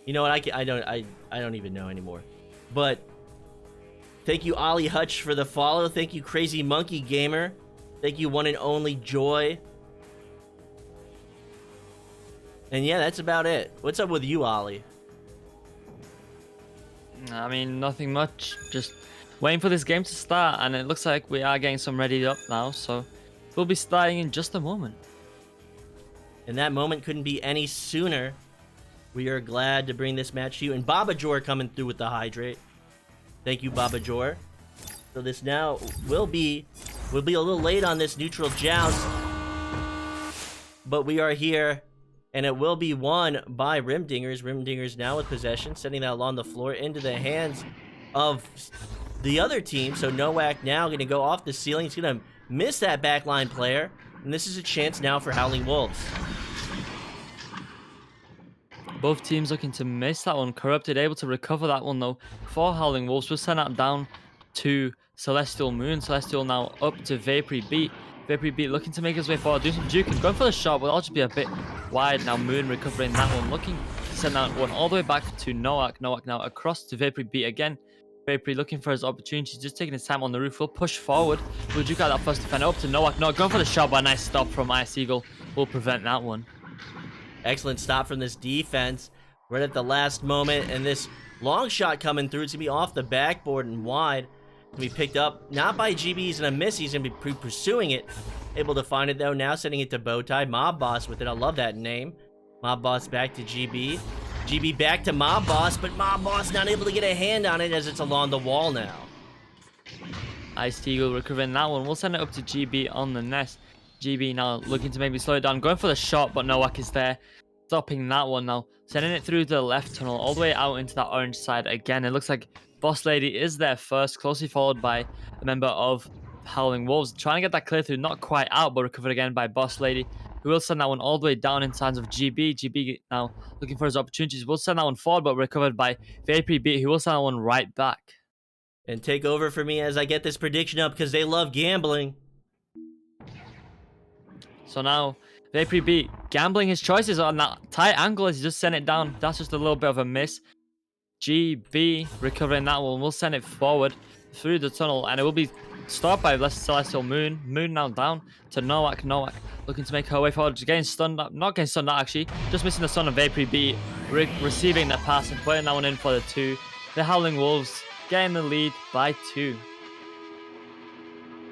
You know what? I don't even know anymore. But thank you, Ollie Hutch, for the follow. Thank you, Crazy Monkey Gamer. Thank you, one and only Joy. And yeah, that's about it. What's up with you, Ollie? I mean, nothing much. Just waiting for this game to start, and it looks like we are getting some ready up now. So we'll be starting in just a moment. And that moment couldn't be any sooner. We are glad to bring this match to you. And Baba Jor coming through with the hydrate. Thank you, Baba Jor. So this now will be a little late on this neutral joust. But we are here. And it will be won by Rimdingers. Rimdingers now with possession. Sending that along the floor into the hands of the other team. So Nowak now going to go off the ceiling. He's going to miss that backline player. And this is a chance now for Howling Wolves. Both teams looking to miss that one. Corrupted able to recover that one though for Howling Wolves. We'll send that down to Celestial Moon. Celestial now up to Vapory Beat. Vapory Beat looking to make his way forward. Do some juking. Going for the shot, but that'll just be a bit wide. Now Moon recovering that one. Looking to send that one all the way back to Nowak. Nowak now across to Vapory Beat again. Vapory looking for his opportunity. Just taking his time on the roof. We'll push forward. We'll juke out that first defender up to Nowak. No, going for the shot, but a nice stop from Ice Eagle will prevent that one. Excellent stop from this defense right at the last moment, and this long shot coming through. It's gonna be off the backboard and wide. Gonna be picked up not by GB. He's gonna miss. He's gonna be pursuing it, able to find it though. Now sending it to Bowtie. Mob Boss with it. I love that name. Mob Boss back to GB. GB back to Mob Boss, but Mob Boss not able to get a hand on it as it's along the wall now. Ice Eagle recovering that one. We'll send it up to GB on the nest. GB now looking to maybe slow it down. Going for the shot, but Nowak is there. Stopping that one now. Sending it through the left tunnel all the way out into that orange side again. It looks like Boss Lady is there first, closely followed by a member of Howling Wolves. Trying to get that clear through, not quite out, but recovered again by Boss Lady, who will send that one all the way down in hands of GB. GB now looking for his opportunities. Will send that one forward, but recovered by Vapory Beat, who will send that one right back. And take over for me as I get this prediction up because they love gambling. So now Vapory Beat gambling his choices on that tight angle as he just sent it down. That's just a little bit of a miss. GB recovering that one. We'll send it forward through the tunnel, and it will be stopped by Celestial Moon. Moon now down to Nowak. Nowak looking to make her way forward. Getting stunned up. Not getting stunned out, actually. Just missing the stun of Vapory Beat. Receiving the pass and putting that one in for the 2. The Howling Wolves getting the lead by 2.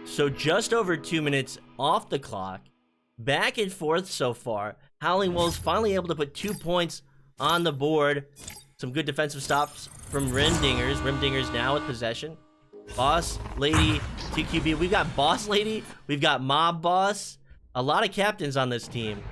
So just over 2 minutes off the clock. Back and forth so far. Howling Wolves finally able to put 2 points on the board. Some good defensive stops from Rimdingers. Rimdingers now with possession. Boss Lady, TQB. We've got Boss Lady. We've got Mob Boss. A lot of captains on this team.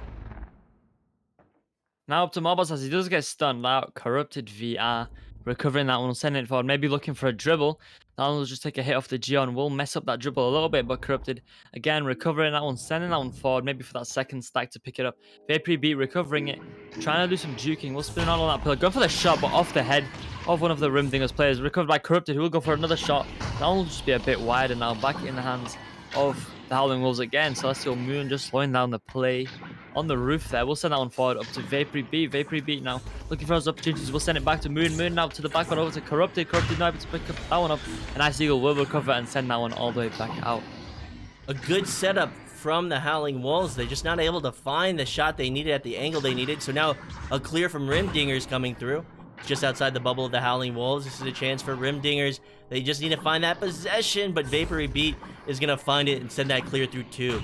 Now up to Mob Boss as he does get stunned out. Corrupted VR. Recovering that one, sending it forward. Maybe looking for a dribble. That one will just take a hit off the Geon. Will mess up that dribble a little bit, but Corrupted again recovering that one, sending that one forward. Maybe for that second stack to pick it up. Vapory Beat recovering it, trying to do some juking. We'll spin on that pillar. Going for the shot, but off the head of one of the Rimdingers players. Recovered by Corrupted, who will go for another shot. That one will just be a bit wider now. Back in the hands of the Howling Wolves again. Celestial Moon just slowing down the play on the roof there. We'll send that one forward up to Vapory Beat. Vapory Beat now looking for his opportunities. We'll send it back to Moon. Moon now to the back one over to Corrupted. Corrupted now able to pick up that one up. And Ice Eagle will recover and send that one all the way back out. A good setup from the Howling Wolves. They're just not able to find the shot they needed at the angle they needed. So now a clear from Rimdingers coming through. just outside the bubble of the Howling Wolves. This is a chance for Rimdingers. They just need to find that possession, but Vapory Beat is going to find it and send that clear through tube.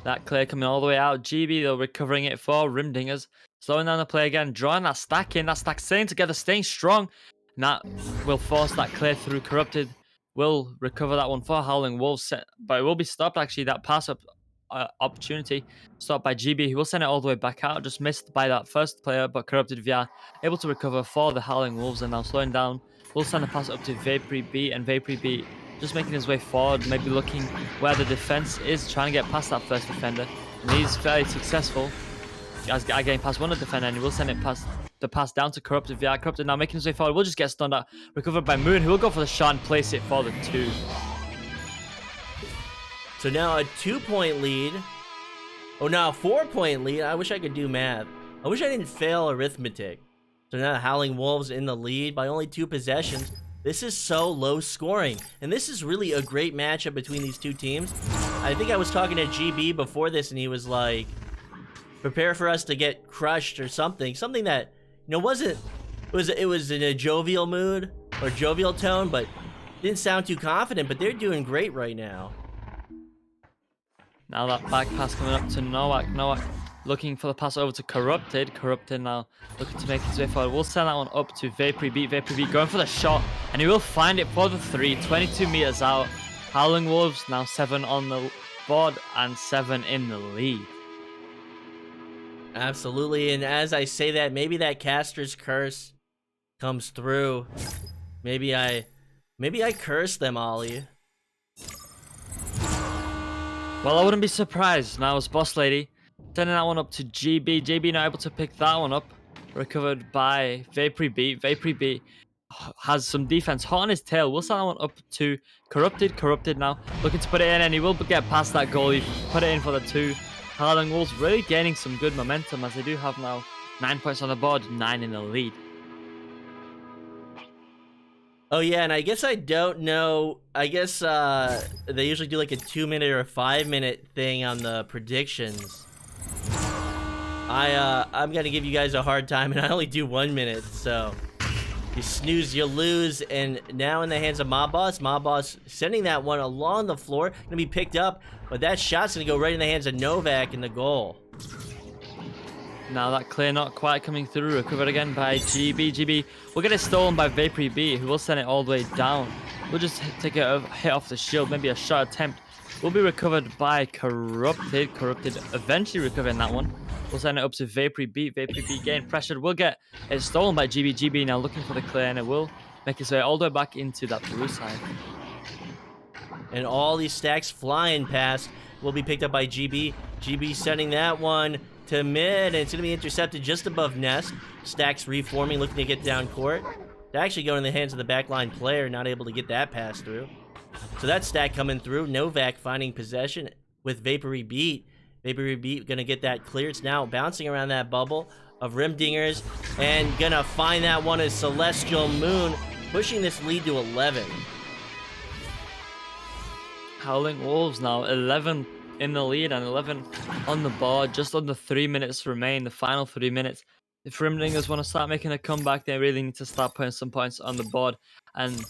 That clear coming all the way out. GB, though, recovering it for Rimdingers. Slowing down the play again, drawing that stack in. That stack staying together, staying strong. And that will force that clear through. Corrupted will recover that one for Howling Wolves. But it will be stopped, actually. That pass-up opportunity stopped by GB. He will send it all the way back out. Just missed by that first player, but Corrupted VR able to recover for the Howling Wolves. And now slowing down. We'll send a pass up to Vapory Beat. And Vapory Beat just making his way forward, maybe looking where the defense is, trying to get past that first defender. And he's fairly successful as getting past one of the defender, and he will send it past the pass down to Corrupted VR. Corrupted now making his way forward, will just get stunned out, recovered by Moon, who will go for the shot and place it for the 2. So now a 2-point lead. Oh, now a 4-point lead. I wish I could do math. I wish I didn't fail arithmetic. So now the Howling Wolves in the lead by only 2 possessions. This is so low scoring, and this is really a great matchup between these two teams. I think I was talking to GB before this, and he was like, prepare for us to get crushed or something. Something that, you know, wasn't, it was in a jovial mood or jovial tone, but didn't sound too confident, but they're doing great right now. Now that back pass coming up to Nowak. Nowak looking for the pass over to Corrupted. Corrupted now looking to make his way forward. We'll send that one up to Vapory Beat. Vapory Beat going for the shot, and he will find it for the 3. 22 meters out. Howling Wolves now 7 on the board and 7 in the lead. Absolutely, and as I say that, maybe that caster's curse comes through. Maybe I curse them, Ollie. Well, I wouldn't be surprised. Now it's Boss Lady sending that one up to GB. GB not able to pick that one up. Recovered by Vapory Beat. Vapory Beat has some defense hot on his tail. We'll send that one up to Corrupted. Corrupted now looking to put it in, and he will get past that goalie. Put it in for the 2. Howling Wolves really gaining some good momentum as they do have now 9 points on the board, 9 in the lead. Oh yeah, and I guess I don't know. I guess they usually do like a 2-minute or a 5-minute thing on the predictions. I'm gonna give you guys a hard time, and I only do 1 minute, so you snooze, you lose. And now in the hands of Mob Boss. Mob Boss sending that one along the floor, gonna be picked up, but that shot's gonna go right in the hands of Novak in the goal. Now that clear not quite coming through, recovered again by GB. GB will get it stolen by Vapory Beat, who will send it all the way down. We'll just take a hit off the shield, maybe a shot attempt. Will be recovered by Corrupted. Corrupted eventually recovering that one. We'll send it up to Vapory Beat. Vapory Beat getting pressured. Will get it stolen by GB. GB now looking for the clear, and it will make its way all the way back into that blue side. And all these stacks flying past will be picked up by GB. GB sending that one to mid, and it's going to be intercepted just above Nest. Stacks reforming, looking to get down court. They're actually going in the hands of the backline player, not able to get that pass through. So that stack coming through. Novak finding possession with Vapory Beat. Vapory Beat going to get that clear. It's now bouncing around that bubble of Rimdingers, and going to find that one as Celestial Moon, pushing this lead to 11. Howling Wolves now 11 in the lead and 11 on the board. Just under 3 minutes remain, the final 3 minutes. If Rimdingers want to start making a comeback, they really need to start putting some points on the board. And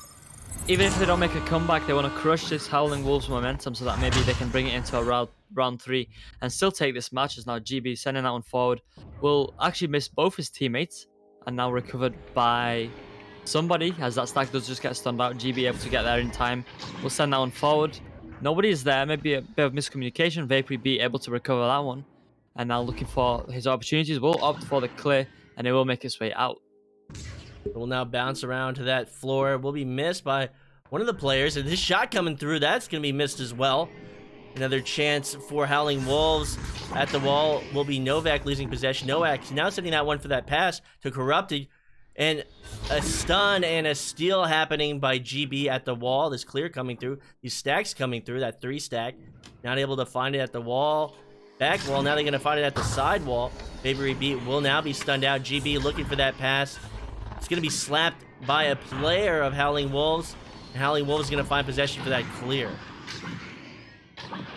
even if they don't make a comeback, they want to crush this Howling Wolves momentum so that maybe they can bring it into a round 3 and still take this match. As now GB sending that one forward will actually miss both his teammates, and now recovered by somebody as that stack does just get stunned out. GB able to get there in time. We'll send that one forward. Nobody is there, maybe a bit of miscommunication. Vapory Beat able to recover that one, and now looking for his opportunities. Will opt for the clear, and it will make its way out. It will now bounce around to that floor. Will be missed by one of the players, and this shot coming through, that's going to be missed as well. Another chance for Howling Wolves at the wall will be Novak losing possession. Novak now sending that one for that pass to Corrupted, and a stun and a steal happening by GB at the wall. This clear coming through. These stacks coming through. That 3 stack. Not able to find it at the wall. Back wall. Now they're going to find it at the side wall. Vapory Beat will now be stunned out. GB looking for that pass. It's going to be slapped by a player of Howling Wolves. And Howling Wolves is going to find possession for that clear.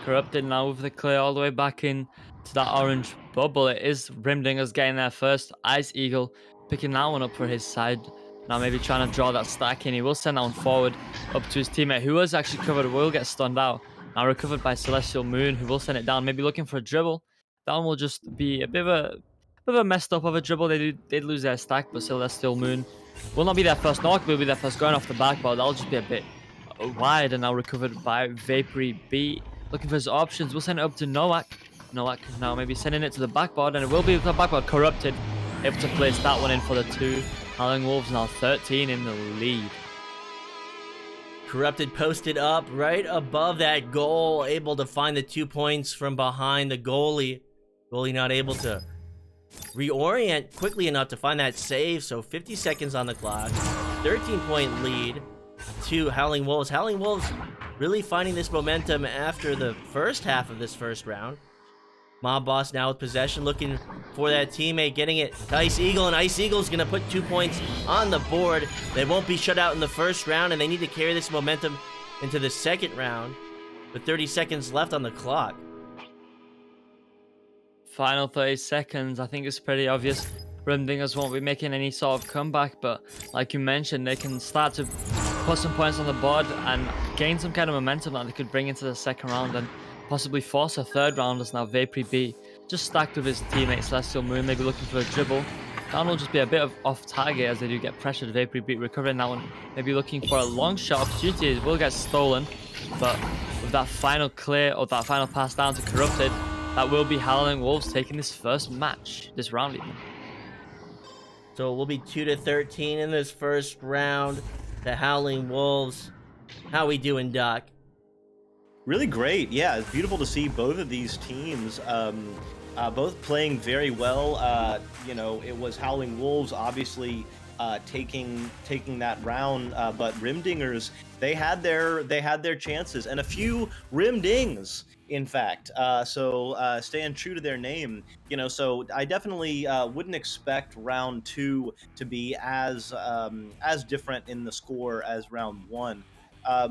Corrupted now with the clear all the way back in to that orange bubble. It is Rimdingers getting there first. Ice Eagle picking that one up for his side. Now maybe trying to draw that stack in. He will send that one forward up to his teammate, who was actually covered, will get stunned out. Now recovered by Celestial Moon, who will send it down, maybe looking for a dribble. That one will just be a bit of a messed up of a dribble. They did lose their stack, but Celestial Moon will not be their first knock, will be their first going off the back, but that'll just be a bit wide. And now recovered by Vapory B. Looking for his options, we'll send it up to Nowak. Nowak now maybe sending it to the backboard, and it will be the backboard corrupted. Able to place that one in for the 2. Howling Wolves now 13 in the lead. Corrupted posted up right above that goal, able to find the 2 points from behind the goalie. Goalie not able to reorient quickly enough to find that save, so 50 seconds on the clock. 13-point lead to Howling Wolves. Howling Wolves really finding this momentum after the first half of this first round. Mob Boss now with possession, looking for that teammate, getting it to Ice Eagle, and Ice Eagle's gonna put 2 points on the board. They won't be shut out in the first round, and they need to carry this momentum into the second round with 30 seconds left on the clock. Final 30 seconds. I think it's pretty obvious Rimdingers won't be making any sort of comeback, but like you mentioned, they can start to put some points on the board and gain some kind of momentum that they could bring into the second round and possibly force a third round, as now Vapory B just stacked with his teammate Celestial Moon, maybe looking for a dribble. That one will just be a bit of off target as they do get pressured. Vapory B recovering that one, maybe looking for a long shot opportunity. It will get stolen, but with that final clear or that final pass down to Corrupted, that will be Howling Wolves taking this first match, this round even. So it will be 2-13 in this first round. The Howling Wolves. How we doing, Doc? Really great. Yeah, it's beautiful to see both of these teams both playing very well. You know, it was Howling Wolves obviously taking that round, but Rimdingers, they had their chances, and a few Rimdings, in fact. So staying true to their name, you know. So I definitely wouldn't expect round 2 to be as different in the score as round 1.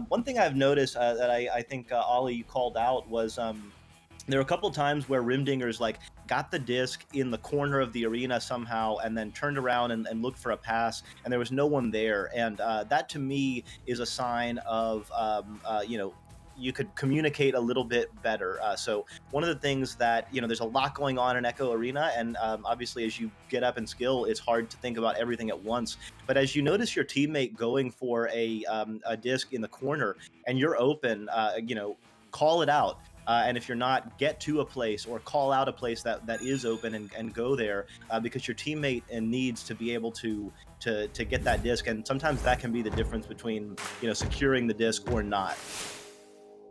One thing I've noticed that I think Ollie, you called out was there were a couple times where Rimdingers like got the disc in the corner of the arena somehow and then turned around and looked for a pass, and there was no one there. And that to me is a sign of you know, you could communicate a little bit better. So one of the things that, you know, there's a lot going on in Echo Arena, and obviously as you get up in skill, it's hard to think about everything at once. But as you notice your teammate going for a disc in the corner and you're open, you know, call it out. And if you're not, get to a place or call out a place that is open and go there, because your teammate needs to be able to get that disc. And sometimes that can be the difference between, you know, securing the disc or not.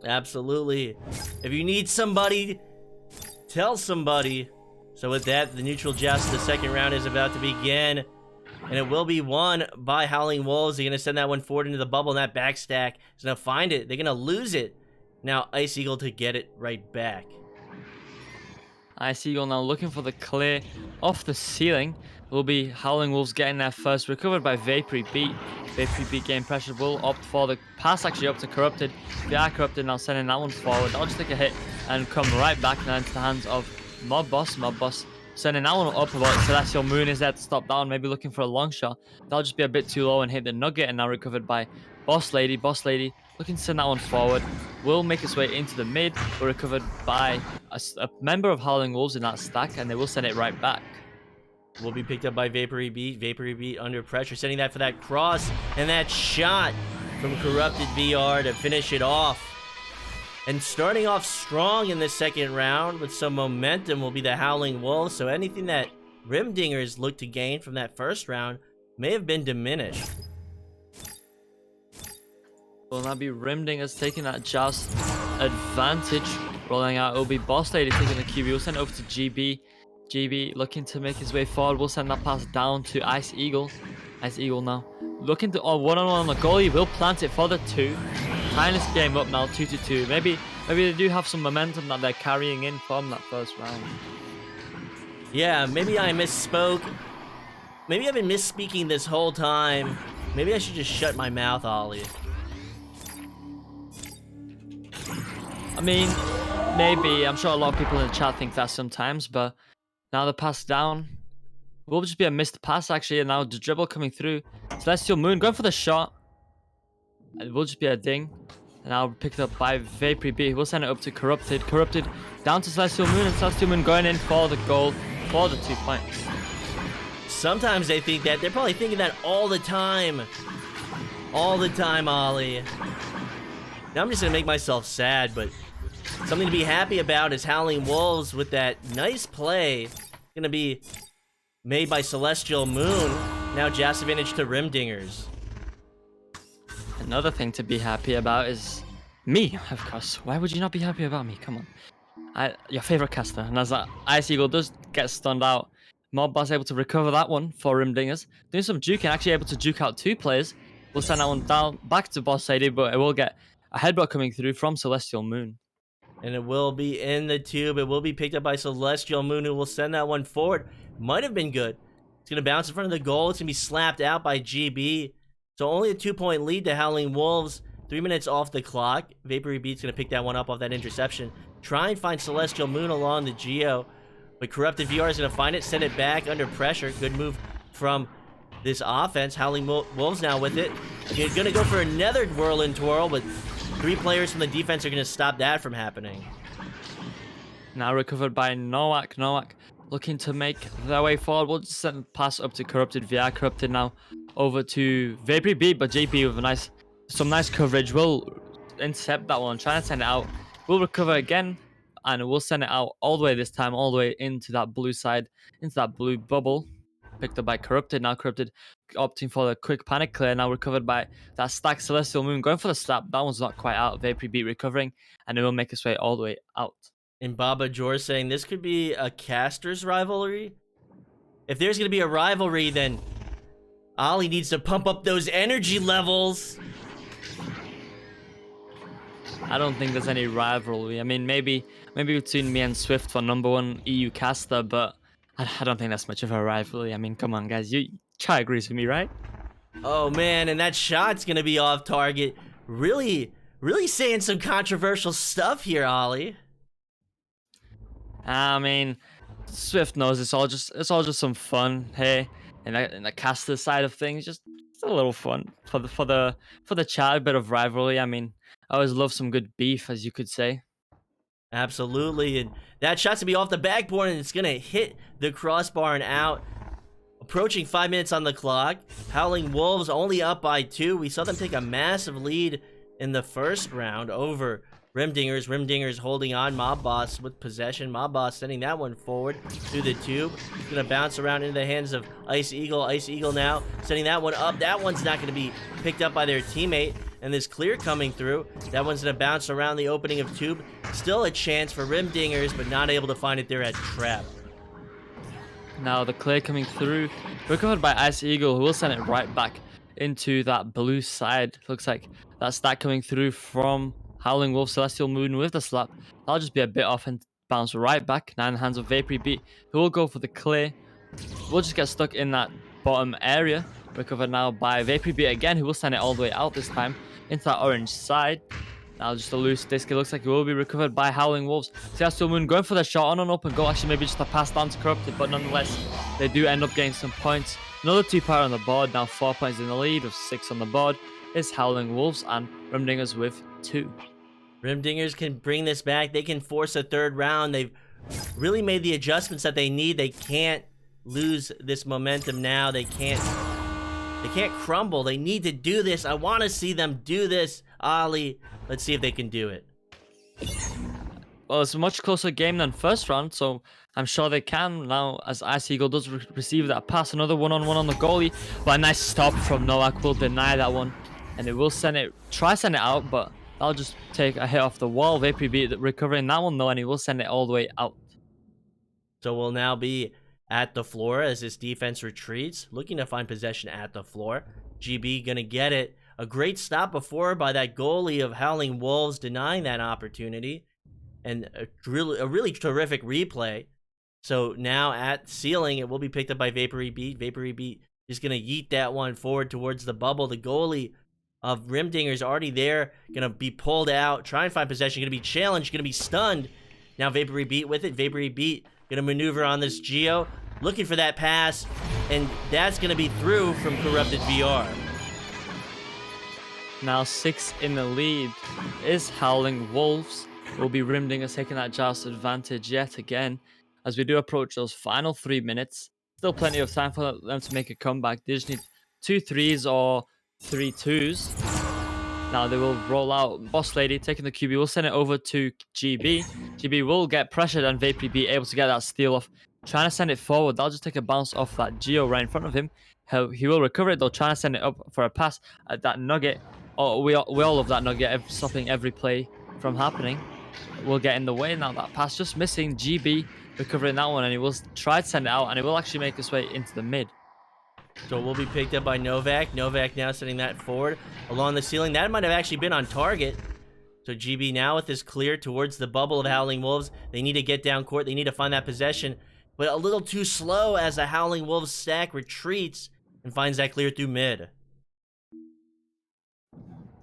Absolutely. If you need somebody, tell somebody. So with that, the neutral joust, the second round is about to begin. And it will be won by Howling Wolves. They're going to send that one forward into the bubble, and that backstack is going to find it. They're going to lose it. Now Ice Eagle to get it right back. Ice Eagle now looking for the clear off the ceiling. Will be Howling Wolves getting there first, recovered by Vapory B. Vapory B getting pressure, will opt for the pass actually up to Corrupted. They are Corrupted now, sending that one forward. That'll just take a hit and come right back now into the hands of Mob Boss. Mob Boss sending that one up, about Celestial Moon is there to stop down, maybe looking for a long shot. That'll just be a bit too low and hit the nugget, and now recovered by Boss Lady. Boss Lady looking to send that one forward. Will make its way into the mid, but recovered by a member of Howling Wolves in that stack, and they will send it right back. Will be picked up by Vapory B. Vapory B under pressure, sending that for that cross, and that shot from Corrupted VR to finish it off. And starting off strong in this second round with some momentum will be the Howling Wolves, so anything that Rimdingers looked to gain from that first round may have been diminished. Will now be Rimdingers taking that joust advantage. Rolling out, it will be Boss Lady taking the QB. We'll send it over to GB. GB looking to make his way forward. We'll send that pass down to Ice Eagle. Ice Eagle now looking to one-on-one on the goalie. Will plant it for the 2. Tying this game up now 2-2. Maybe they do have some momentum that they're carrying in from that first round. Yeah, maybe I misspoke. Maybe I've been misspeaking this whole time. Maybe I should just shut my mouth, Ollie. I mean, maybe. I'm sure a lot of people in the chat think that sometimes, but now the pass down. Will just be a missed pass actually, and now the dribble coming through. Celestial Moon going for the shot. And it will just be a ding. And now picked up by Vapory B. We'll send it up to Corrupted. Corrupted down to Celestial Moon, and Celestial Moon going in for the goal for the 2 points. Sometimes they think that. They're probably thinking that all the time. All the time, Ollie. Now I'm just going to make myself sad, but something to be happy about is Howling Wolves with that nice play. Going to be made by Celestial Moon. Now Jazz advantage to Rimdingers. Another thing to be happy about is me, of course. Why would you not be happy about me? Come on. Your favorite caster. And as that Ice Eagle does get stunned out, Mob Boss able to recover that one for Rimdingers. Doing some juking, actually able to juke out 2 players. We'll send that one down back to Boss Lady, but it will get a headbutt coming through from Celestial Moon. And it will be in the tube. It will be picked up by Celestial Moon, who will send that one forward. Might have been good. It's going to bounce in front of the goal. It's going to be slapped out by GB. So only a 2-point lead to Howling Wolves. 3 minutes off the clock. Vapory Beat's going to pick that one up off that interception. Try and find Celestial Moon along the Geo. But Corrupted VR is going to find it, send it back under pressure. Good move from this offense. Howling Wolves now with it. You're going to go for another Whirlwind Twirl, but 3 players from the defense are going to stop that from happening. Now recovered by Nowak. Nowak looking to make their way forward. We'll just send a pass up to Corrupted VR. Corrupted now over to Vapory Beat, but JP with some nice coverage will intercept that one, try and send it out. We'll recover again, and we'll send it out all the way this time, all the way into that blue side, into that blue bubble. Picked up by Corrupted. Now Corrupted opting for the quick panic clear. Now recovered by that stack Celestial Moon. Going for the slap. That one's not quite out. Vapory Beat recovering, and it will make its way all the way out. And Baba Jor saying this could be a caster's rivalry. If there's going to be a rivalry, then Ollie needs to pump up those energy levels. I don't think there's any rivalry. I mean, maybe between me and Swift for #1 EU caster, but I don't think that's much of a rivalry. I mean, come on, guys. You try agrees with me, right? Oh, man, and that shot's going to be off target. Really saying some controversial stuff here, Ollie. I mean, Swift knows it's all just some fun, hey. In the caster side of things, just a little fun for the chat, a bit of rivalry. I mean, I always love some good beef, as you could say. Absolutely, and that shot's gonna be off the backboard, and it's gonna hit the crossbar and out. Approaching 5 minutes on the clock. Howling Wolves only up by 2. We saw them take a massive lead in the first round over Rimdingers. Rimdingers holding on. Mob Boss with possession. Mob Boss sending that one forward through the tube. It's gonna bounce around into the hands of Ice Eagle. Ice Eagle now sending that one up. That one's not gonna be picked up by their teammate. And this clear coming through. That one's gonna bounce around the opening of tube. Still a chance for Rimdingers, but not able to find it there at trap. Now the clear coming through. Recovered by Ice Eagle, who will send it right back into that blue side. Looks like that stack coming through from Howling Wolf. Celestial Moon with the slap. That'll just be a bit off and bounce right back. Now in the hands of Vapory Beat, who will go for the clear. We'll just get stuck in that bottom area. Recovered now by Vapory Beat again, who will send it all the way out this time into that orange side. Now just a loose disc. It looks like it will be recovered by Howling Wolves. Celestial Moon going for the shot on an open goal. Actually, maybe just a pass down to Corrupted, but nonetheless, they do end up getting some points. Another 2-power on the board. Now 4 points in the lead with 6 on the board is Howling Wolves and Rimdingers with 2. Rimdingers can bring this back. They can force a third round. They've really made the adjustments that they need. They can't lose this momentum now. They can't crumble. They need to do this. I want to see them do this, Ollie. Let's see if they can do it. Well, it's a much closer game than first round, so I'm sure they can now, as Ice Eagle does receive that pass. Another one-on-one on the goalie, but a nice stop from Nowak will deny that one, and it will send it out, but that'll just take a hit off the wall. Vapory Beat recovering that one though, and he will send it all the way out. So we'll now be at the floor as this defense retreats, looking to find possession at the floor. GB gonna get it. A great stop before by that goalie of Howling Wolves, denying that opportunity. And a really terrific replay. So now at ceiling, it will be picked up by Vapory Beat. Vapory Beat is going to yeet that one forward towards the bubble. The goalie of Rimdingers already there, going to be pulled out. Try and find possession, going to be challenged, going to be stunned. Now Vapory Beat with it. Vapory Beat going to maneuver on this Geo. looking for that pass, and that's going to be through from Corrupted VR. Now 6 in the lead is Howling Wolves. Will be Rimdingers taking that joust advantage yet again as we do approach those final 3 minutes. Still plenty of time for them to make a comeback. They just need 2 threes or 3 twos. Now they will roll out. Boss Lady taking the QB will send it over to GB. GB will get pressured and Vapri be able to get that steal off. Trying to send it forward. That'll just take a bounce off that Geo right in front of him. He will recover it though, trying to send it up for a pass at that Nugget. Oh, we all love that Nugget, stopping every play from happening. Will get in the way. Now that pass just missing. GB recovering that one, and he will try to send it out, and it will actually make its way into the mid. So it will be picked up by Novak. Novak now sending that forward along the ceiling. That might have actually been on target. So GB now with this clear towards the bubble of Howling Wolves. They need to get down court. They need to find that possession. But a little too slow as the Howling Wolves stack retreats and finds that clear through mid.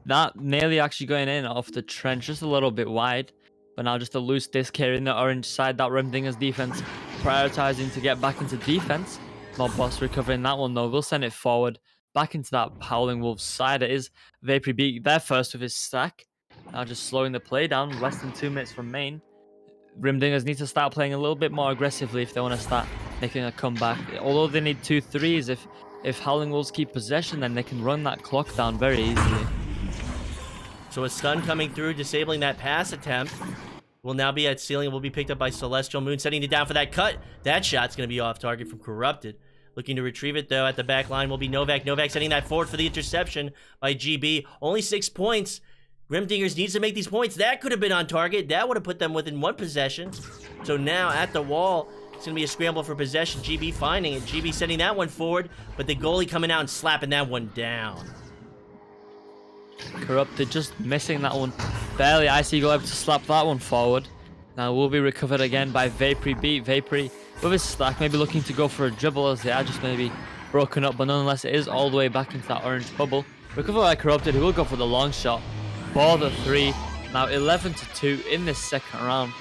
That nearly actually going in off the trench, just a little bit wide. But now just a loose disc here in the orange side. That Rimdingers defense prioritizing to get back into defense. Mob Boss recovering that one though. We'll send it forward back into that Howling Wolves side. It is Vapri beat there first with his stack. Now just slowing the play down. Less than 2 minutes from main. Rimdingers need to start playing a little bit more aggressively if they want to start making a comeback. Although they need 2 threes, if Howling Wolves keep possession, then they can run that clock down very easily. So a stun coming through, disabling that pass attempt. Will now be at ceiling. Will be picked up by Celestial Moon, setting it down for that cut. That shot's going to be off target from Corrupted. Looking to retrieve it, though, at the back line will be Novak. Novak setting that forward for the interception by GB. Only 6 points. Grimdingers needs to make these points. That could have been on target. That would have put them within 1 possession. So now at the wall, it's going to be a scramble for possession. GB finding it. GB sending that one forward, but the goalie coming out and slapping that one down. Corrupted just missing that one. Barely Icy Eagle able to slap that one forward. Now will be recovered again by Vapri beat. Vapri with his stack, maybe looking to go for a dribble as they are just maybe broken up, but nonetheless it is all the way back into that orange bubble. Recovered by Corrupted, who will go for the long shot. Ball the 3. Now 11-2 in this second round.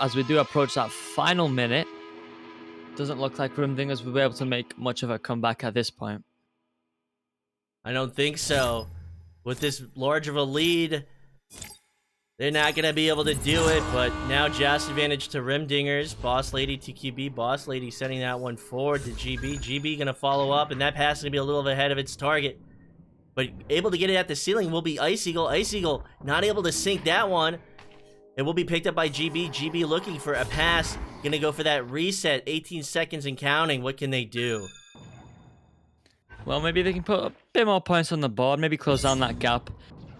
As we do approach that final minute, doesn't look like Rimdingers will be able to make much of a comeback at this point. I don't think so. With this large of a lead, they're not going to be able to do it, but now joust advantage to Rimdingers. Boss Lady to QB. Boss Lady sending that one forward to GB. GB going to follow up, and that pass is going to be a little ahead of its target. But able to get it at the ceiling will be Ice Eagle. Ice Eagle not able to sink that one. It will be picked up by GB. GB looking for a pass. Going to go for that reset. 18 seconds and counting. What can they do? Well, maybe they can put a bit more points on the board, maybe close down that gap,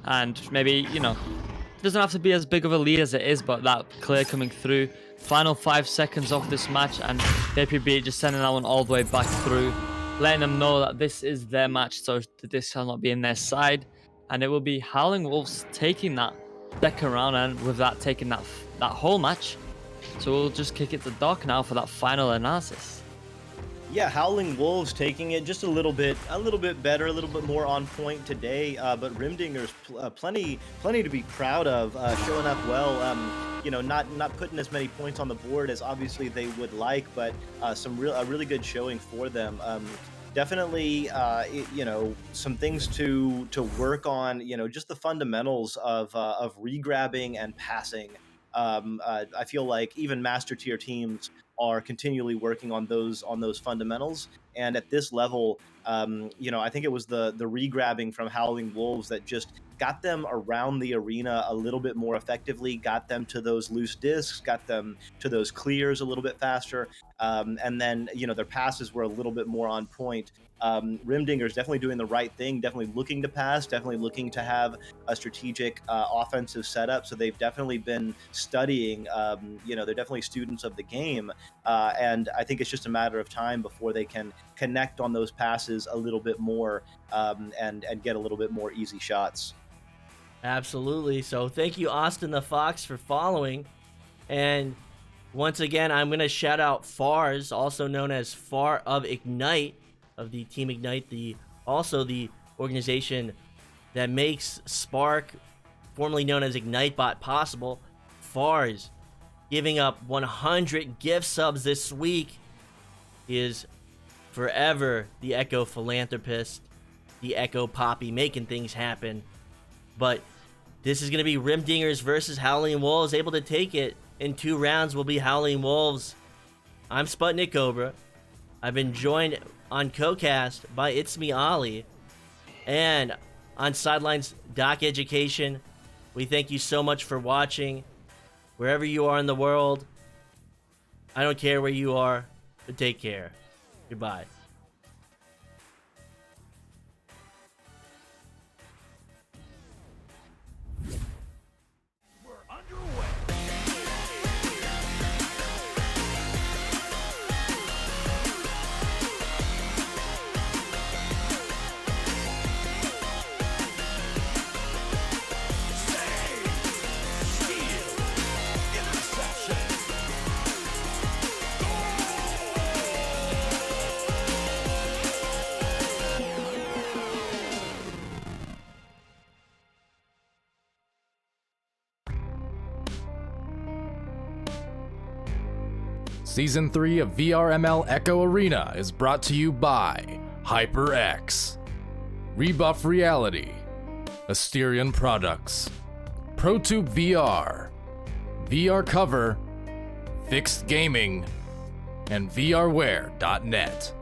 and maybe, you know, it doesn't have to be as big of a lead as it is, but that clear coming through. Final 5 seconds of this match, and VPB just sending that one all the way back through, letting them know that this is their match, so this shall not be in their side, and it will be Howling Wolves taking that second round, and with that taking that whole match. So we'll just kick it to Doc now for that final analysis. Yeah, Howling Wolves taking it just a little bit better, a little bit more on point today. But Rimdingers, plenty to be proud of, showing up well. You know, not putting as many points on the board as obviously they would like, but a really good showing for them. Definitely, you know, some things to work on. You know, just the fundamentals of regrabbing and passing. I feel like even master tier teams are continually working on those fundamentals, and at this level, you know, I think it was the regrabbing from Howling Wolves that just got them around the arena a little bit more effectively, got them to those loose discs, got them to those clears a little bit faster, and then, you know, their passes were a little bit more on point. Rimdingers definitely doing the right thing, definitely looking to pass, definitely looking to have a strategic offensive setup. So they've definitely been studying, you know, they're definitely students of the game. And I think it's just a matter of time before they can connect on those passes a little bit more, and get a little bit more easy shots. Absolutely. So thank you, Austin the Fox, for following. And once again, I'm going to shout out Fars, also known as Far of Ignite, of the Team Ignite, also the organization that makes Spark, formerly known as IgniteBot, possible. Fars giving up 100 gift subs this week. He is forever the Echo philanthropist, the Echo Poppy, making things happen. But this is going to be Rimdingers versus Howling Wolves. Able to take it in 2 rounds will be Howling Wolves. I'm SputnikKobra. I've been joined on CoCast by It's Me Ollie, and on Sidelines DocEducation. We thank you so much for watching. Wherever you are in the world, I don't care where you are, but take care. Goodbye. Season 3 of VRML Echo Arena is brought to you by HyperX, Rebuff Reality, Asterion Products, ProTube VR, VR Cover, Fixed Gaming, and VRware.net.